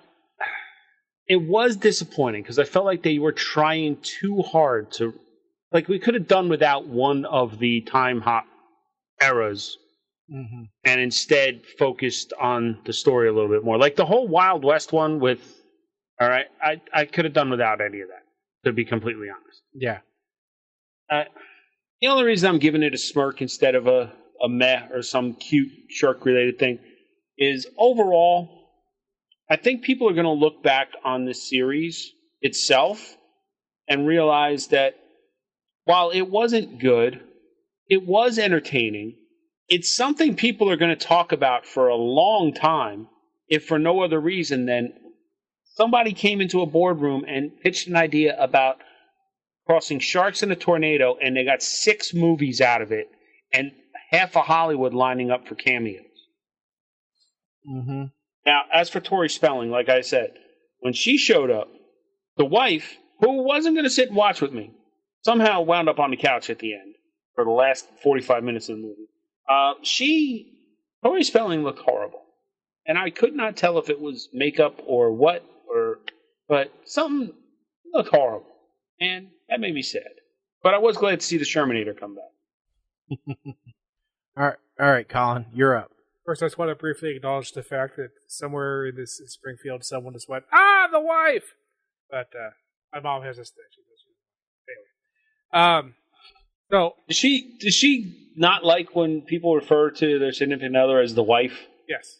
it was disappointing because I felt like they were trying too hard to... Like, we could have done without one of the time hop eras and instead focused on the story a little bit more. Like the whole Wild West one with... All right, I could have done without any of that, to be completely honest. Yeah. The only reason I'm giving it a smirk instead of a meh or some cute shark-related thing is overall, I think people are going to look back on this series itself and realize that while it wasn't good, it was entertaining, it's something people are going to talk about for a long time, if for no other reason than somebody came into a boardroom and pitched an idea about crossing sharks in a tornado, and they got 6 movies out of it, and half of Hollywood lining up for cameos. Mm-hmm. Now, as for Tori Spelling, like I said, when she showed up, the wife, who wasn't going to sit and watch with me, somehow wound up on the couch at the end for the last 45 minutes of the movie. Tori Spelling looked horrible. And I could not tell if it was makeup or what, but something looked horrible. And that made me sad. But I was glad to see the Shermanator come back. All right, Colin, you're up. First, I just want to briefly acknowledge the fact that somewhere in this in Springfield, someone just went, the wife! But my mom has this thing. Anyway. So does she not like when people refer to their significant other as the wife? Yes.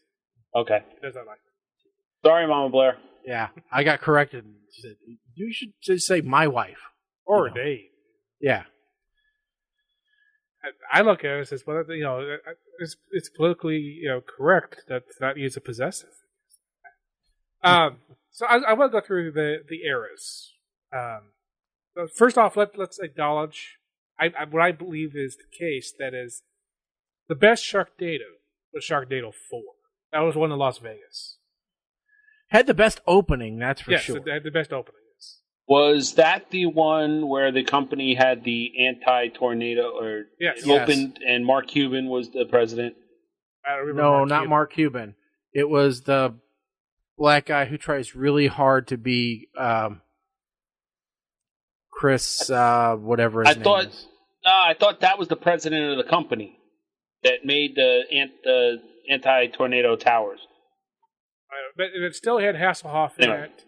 Okay. She does not like it. Sorry, Mama Blair. Yeah, I got corrected. She said, you should just say my wife. Or they. Yeah. I look at it as, well, it's politically correct that not use a possessive. So I want to go through the eras. So first off, let's acknowledge what I believe is the case. That is, the best Sharknado was Sharknado 4. That was one in Las Vegas. Had the best opening, that's for sure. Yes, it had the best opening. Was that the one where the company had the anti-tornado, or opened, and Mark Cuban was the president? I don't remember. No, not Mark Cuban. It was the black guy who tries really hard to be Chris, whatever his name is. I thought that was the president of the company that made the anti-tornado towers. But it still had Hasselhoff in it.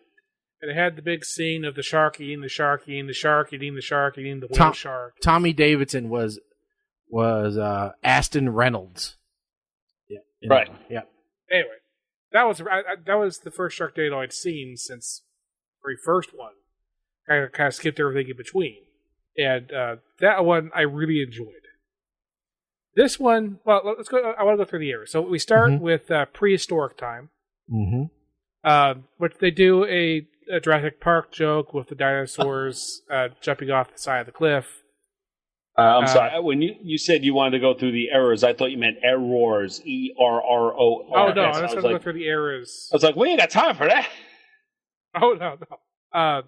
And it had the big scene of the shark eating the shark eating the shark eating the shark eating the whale shark. Tommy Davidson was Aston Reynolds. Yeah. Right. Yeah. Anyway, that was the first Sharknado I'd seen since the very first one. I kind of skipped everything in between, and that one I really enjoyed. This one, well, let's go. I want to go through the era. So we start with prehistoric time. Mm-hmm. Which they do a Jurassic Park joke with the dinosaurs jumping off the side of the cliff. I'm sorry. When you said you wanted to go through the errors, I thought you meant errors. ERRORS. Oh, no. I was going to go through the errors. I was like, we ain't got time for that. Oh, no. I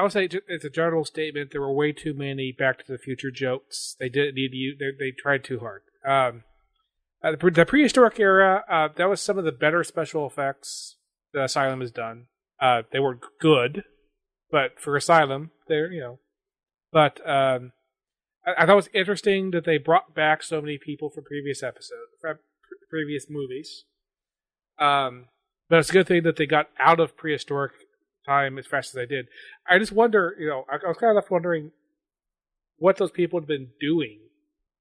would say it's a general statement. There were way too many Back to the Future jokes. They didn't need to use. They tried too hard. The prehistoric era, that was some of the better special effects that Asylum has done. They were good, but for Asylum, they're, But I thought it was interesting that they brought back so many people from previous movies. But it's a good thing that they got out of prehistoric time as fast as they did. I just wonder, I was kind of left wondering what those people had been doing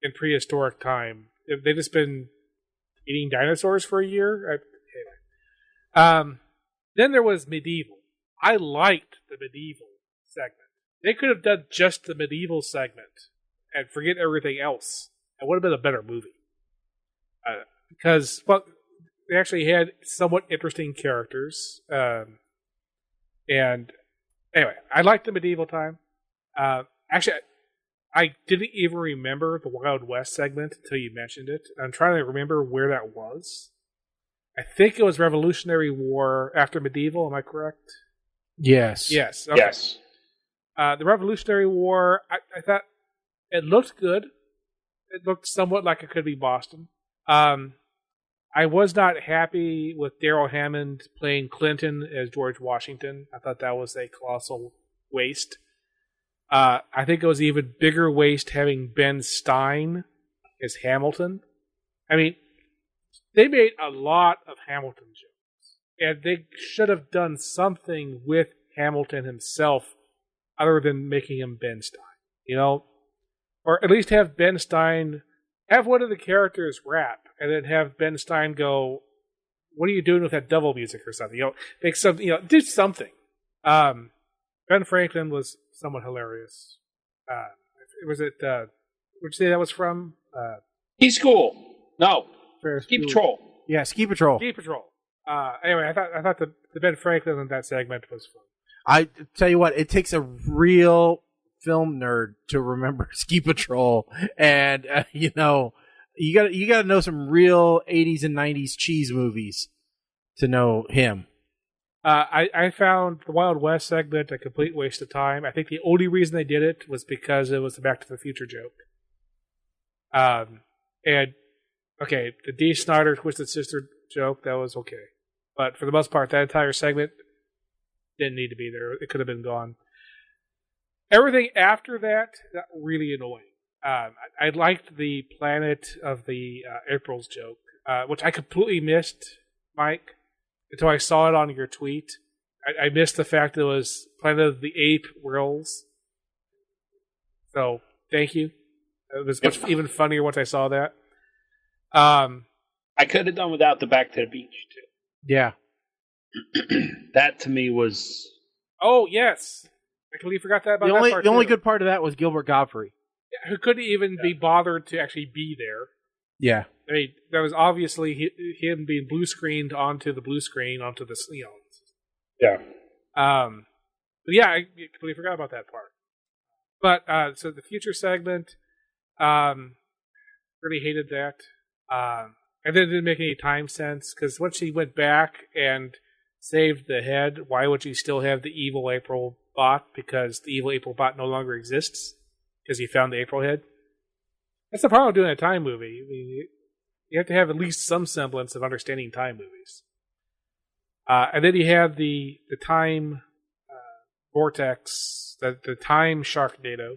in prehistoric time. If they've just been eating dinosaurs for a year. Anyway. Then there was medieval. I liked the medieval segment. They could have done just the medieval segment and forget everything else. It would have been a better movie. Because, well, they actually had somewhat interesting characters. And anyway, I liked the medieval time. Actually, I didn't even remember the Wild West segment until you mentioned it. I'm trying to remember where that was. I think it was Revolutionary War after medieval. Am I correct? Yes. Yes. Okay. Yes. The Revolutionary War, I thought it looked good. It looked somewhat like it could be Boston. I was not happy with Daryl Hammond playing Clinton as George Washington. I thought that was a colossal waste. I think it was even bigger waste having Ben Stein as Hamilton. I mean, they made a lot of Hamilton jokes, and they should have done something with Hamilton himself other than making him Ben Stein, Or at least have Ben Stein have one of the characters rap, and then have Ben Stein go, "What are you doing with that devil music?" or something. Make some, do something. Ben Franklin was somewhat hilarious. Was it? Which day that was from? Ski School. No. Ferris Ski Bueller. Patrol. Yeah, Ski Patrol. Ski Patrol. Anyway, I thought the Ben Franklin in that segment was fun. I tell you what, it takes a real film nerd to remember Ski Patrol, and you got to know some real 80s and 90s cheese movies to know him. I found the Wild West segment a complete waste of time. I think the only reason they did it was because it was the Back to the Future joke. And okay, the Dee Snider Twisted Sister joke, that was okay. But for the most part, that entire segment didn't need to be there. It could have been gone. Everything after that got really annoying. I liked the Planet of the April's joke, which I completely missed, Mike, until I saw it on your tweet. I missed the fact that it was Planet of the Ape Worlds. So, thank you. It was much even funnier once I saw that. I could have done without the Back to the Beach, too. Yeah. That, to me, was... Oh, yes. I completely forgot that about that part, The only too. good part of that was Gilbert Godfrey. Yeah, who couldn't even be bothered to actually be there. Yeah. I mean, that was obviously him being blue screened onto the blue screen, onto the, Yeah. But yeah, I completely forgot about that part. But, so the future segment, really hated that. And then it didn't make any time sense, because once she went back and saved the head, why would she still have the evil April bot? Because the evil April bot no longer exists, because he found the April head. That's the problem with doing a time movie. I mean, you have to have at least some semblance of understanding time movies. And then you have the time vortex, the time Sharknado.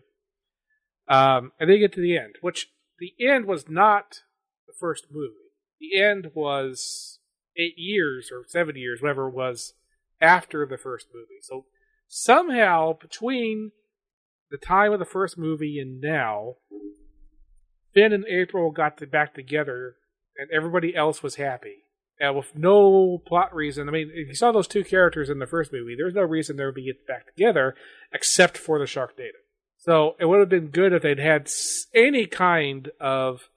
And then you get to the end, which the end was not the first movie. The end was 8 years or 7 years, whatever it was, after the first movie. So somehow, between the time of the first movie and now, Finn and April got back together, and everybody else was happy. And with no plot reason. I mean, if you saw those two characters in the first movie, there's no reason they would get back together, except for the Sharknado. So it would have been good if they'd had any kind of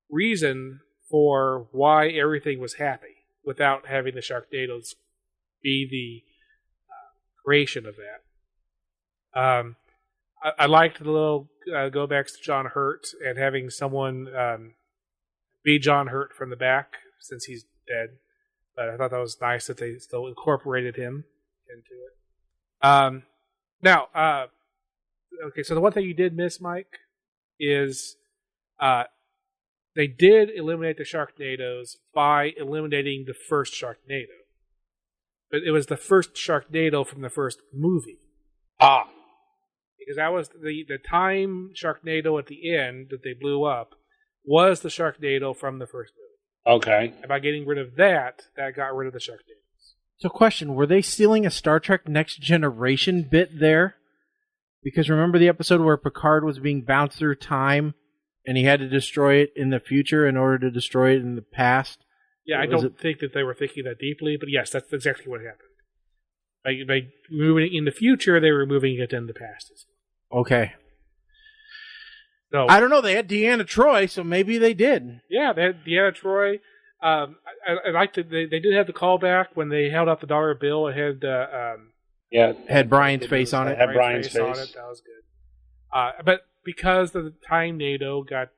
reason for why everything was happy, without having the Sharknadoes be the creation of that. I liked the little go backs to John Hurt and having someone be John Hurt from the back since he's dead. But I thought that was nice that they still incorporated him into it. Now, okay, so the one thing you did miss, Mike, is they did eliminate the Sharknadoes by eliminating the first Sharknado. But it was the first Sharknado from the first movie. Because that was the time Sharknado at the end that they blew up was the Sharknado from the first movie. Okay. And by getting rid of that got rid of the Sharknadoes. So question, were they stealing a Star Trek Next Generation bit there? Because remember the episode where Picard was being bounced through time and he had to destroy it in the future in order to destroy it in the past? Yeah, I don't think that they were thinking that deeply, but yes, that's exactly what happened. By moving it in the future, they were moving it in the past as well. Okay. So I don't know. They had Deanna Troi, so maybe they did. Yeah, they had Deanna Troi. I liked it. They did have the callback when they held out the dollar bill. It had had Brian's face on it. Had Brian's face on it. That was good. But because the time NATO got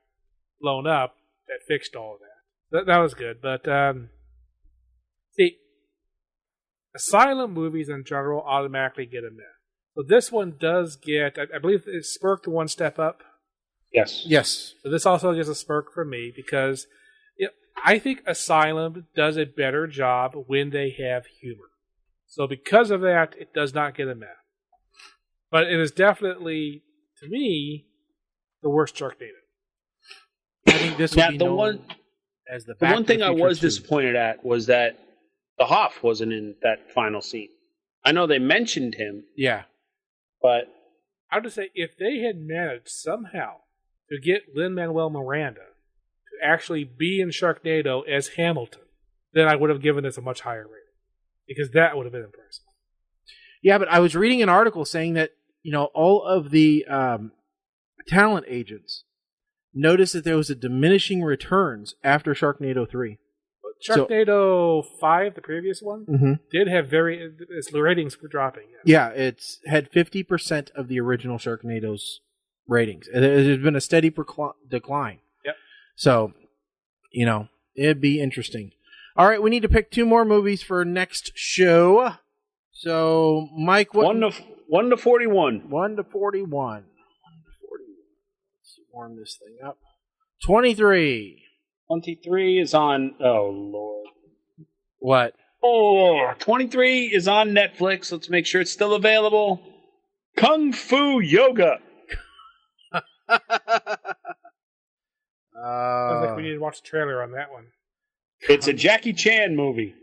blown up, that fixed all of that. That was good. But see, asylum movies in general automatically get a meh. So this one does get, I believe it spurked one step up. Yes. So this also gets a smirk from me because I think Asylum does a better job when they have humor. So because of that, it does not get a meh. But it is definitely, to me, the worst Sharknado. I think this would be the known one, as the the one thing I was disappointed at was that the Hoff wasn't in that final scene. I know they mentioned him. Yeah. But I would just say, if they had managed somehow to get Lin-Manuel Miranda to actually be in Sharknado as Hamilton, then I would have given this a much higher rating. Because that would have been impressive. Yeah, but I was reading an article saying that, all of the talent agents noticed that there was a diminishing returns after Sharknado 3. Sharknado 5, the previous one, Mhm. did have its ratings were dropping. Yeah, it's had 50% of the original Sharknado's ratings. There's been a steady decline. Yep. So, it'd be interesting. All right, we need to pick 2 more movies for next show. So, Mike, what? 1 to 41. 1 to 41. 1 to 41. Let's warm this thing up. 23. 23 is on. Oh Lord. What? Oh, 23 is on Netflix. Let's make sure it's still available. Kung Fu Yoga. Sounds like we need to watch the trailer on that one. It's a Jackie Chan movie.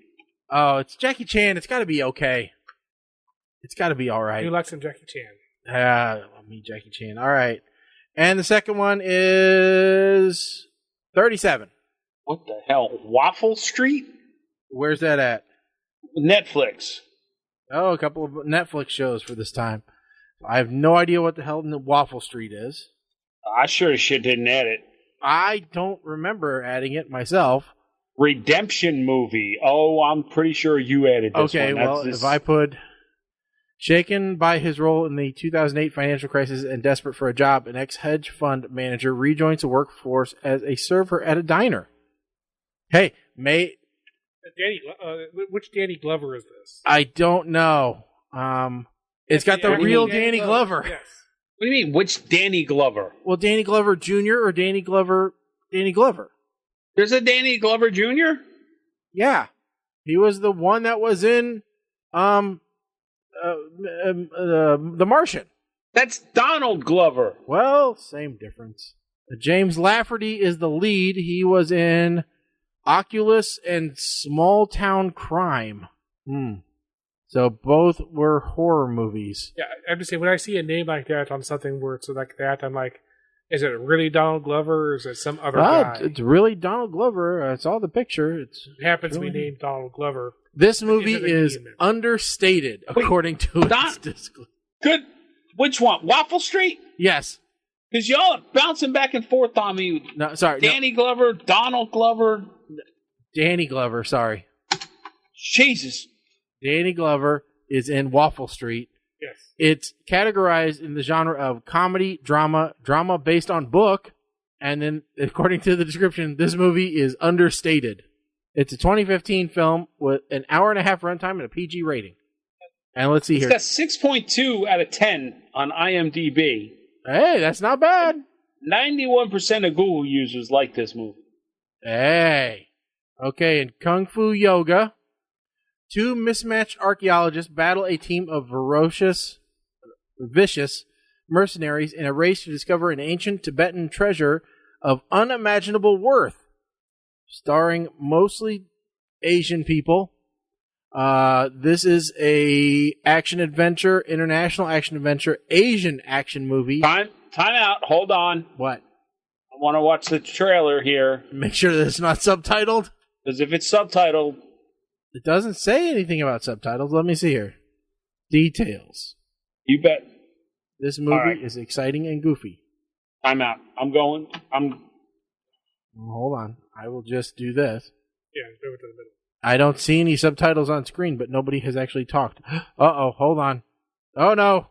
Oh, it's Jackie Chan. It's got to be okay. It's got to be all right. You like some Jackie Chan? I love me Jackie Chan. All right. And the second one is 37. What the hell? Waffle Street? Where's that at? Netflix. Oh, a couple of Netflix shows for this time. I have no idea what the hell Waffle Street is. I sure as shit didn't add it. I don't remember adding it myself. Redemption movie. Oh, I'm pretty sure you added this okay, one. Well, if I put shaken by his role in the 2008 financial crisis and desperate for a job, an ex-hedge fund manager rejoins the workforce as a server at a diner. Hey, which Danny Glover is this? I don't know. It's got the real Danny Glover. Yes. What do you mean, which Danny Glover? Well, Danny Glover Jr. or Danny Glover? There's a Danny Glover Jr.? Yeah. He was the one that was in The Martian. That's Donald Glover. Well, same difference. James Lafferty is the lead. He was in Oculus and Small Town Crime. So both were horror movies. Yeah, I have to say, when I see a name like that on something where it's like that, I'm like, is it really Donald Glover or is it some other guy? It's really Donald Glover. I saw the picture. It happens to be named Donald Glover. This movie is understated, according to its disclosure. Good. Which one? Waffle Street? Yes. Because y'all are bouncing back and forth on me. No, sorry. Danny Glover, Donald Glover. Danny Glover, sorry. Jesus. Danny Glover is in Waffle Street. Yes. It's categorized in the genre of comedy, drama based on book, and then, according to the description, this movie is understated. It's a 2015 film with an hour and a half runtime and a PG rating. And let's see here. It's got 6.2 out of 10 on IMDb. Hey, that's not bad. 91% of Google users like this movie. Hey. Okay, in Kung Fu Yoga, 2 mismatched archaeologists battle a team of vicious mercenaries in a race to discover an ancient Tibetan treasure of unimaginable worth. Starring mostly Asian people. This is a international action adventure, Asian action movie. Time out. Hold on. What? I want to watch the trailer here. Make sure that it's not subtitled. Because if it's subtitled... It doesn't say anything about subtitles. Let me see here. Details. You bet. This movie is exciting and goofy. Time out. Hold on. I will just do this. Yeah, go to the middle. I don't see any subtitles on screen, but nobody has actually talked. Uh-oh, hold on. Oh, no.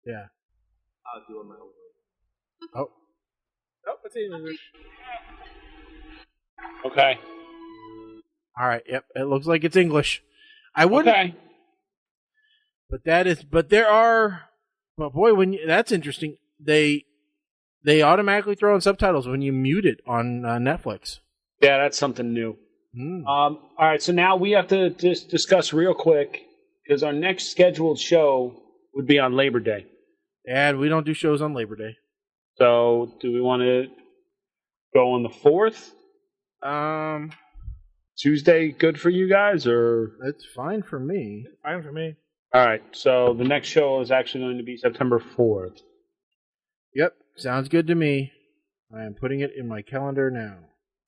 Yeah. I'll do it my own way. Oh. Oh, it's English. Okay. All right. Yep. It looks like it's English. I wouldn't. Okay. But that's interesting. They automatically throw in subtitles when you mute it on Netflix. Yeah, that's something new. All right, so now we have to just discuss real quick, because our next scheduled show would be on Labor Day. And we don't do shows on Labor Day. So, do we want to go on the 4th? Tuesday good for you guys, or? It's fine for me. Fine for me. All right, so the next show is actually going to be September 4th. Yep, sounds good to me. I am putting it in my calendar now,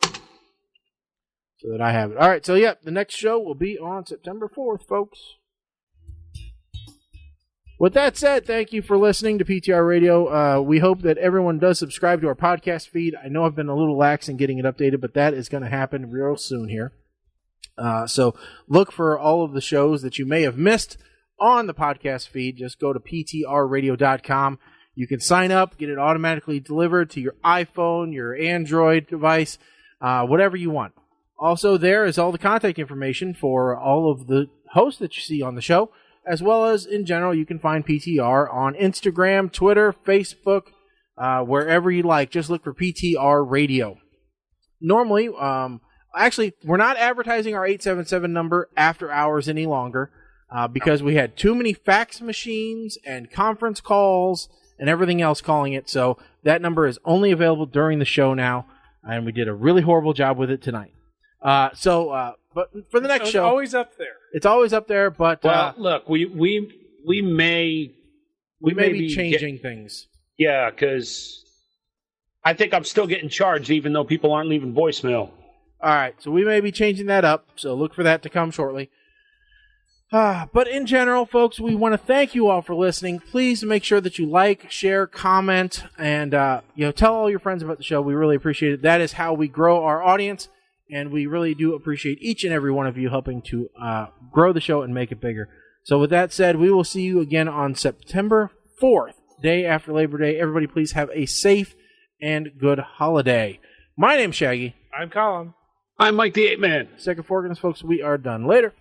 so that I have it. All right, so the next show will be on September 4th, folks. With that said, thank you for listening to PTR Radio. We hope that everyone does subscribe to our podcast feed. I know I've been a little lax in getting it updated, but that is going to happen real soon here. So look for all of the shows that you may have missed on the podcast feed. Just go to ptrradio.com. You can sign up, get it automatically delivered to your iPhone, your Android device, whatever you want. Also, there is all the contact information for all of the hosts that you see on the show, as well as, in general, you can find PTR on Instagram, Twitter, Facebook, wherever you like. Just look for PTR Radio. Normally, actually, we're not advertising our 877 number after hours any longer because we had too many fax machines and conference calls and everything else calling it. So that number is only available during the show now, and we did a really horrible job with it tonight. But for the next show, always up there. It's always up there. But look, we may be changing things. Yeah, because I think I'm still getting charged, even though people aren't leaving voicemail. All right, so we may be changing that up. So look for that to come shortly. But in general, folks, we want to thank you all for listening. Please make sure that you like, share, comment, and tell all your friends about the show. We really appreciate it. That is how we grow our audience. And we really do appreciate each and every one of you helping to grow the show and make it bigger. So with that said, we will see you again on September 4th, day after Labor Day. Everybody please have a safe and good holiday. My name's Shaggy. I'm Colin. I'm Mike the Ape Man. Second Forkins, folks. We are done. Later.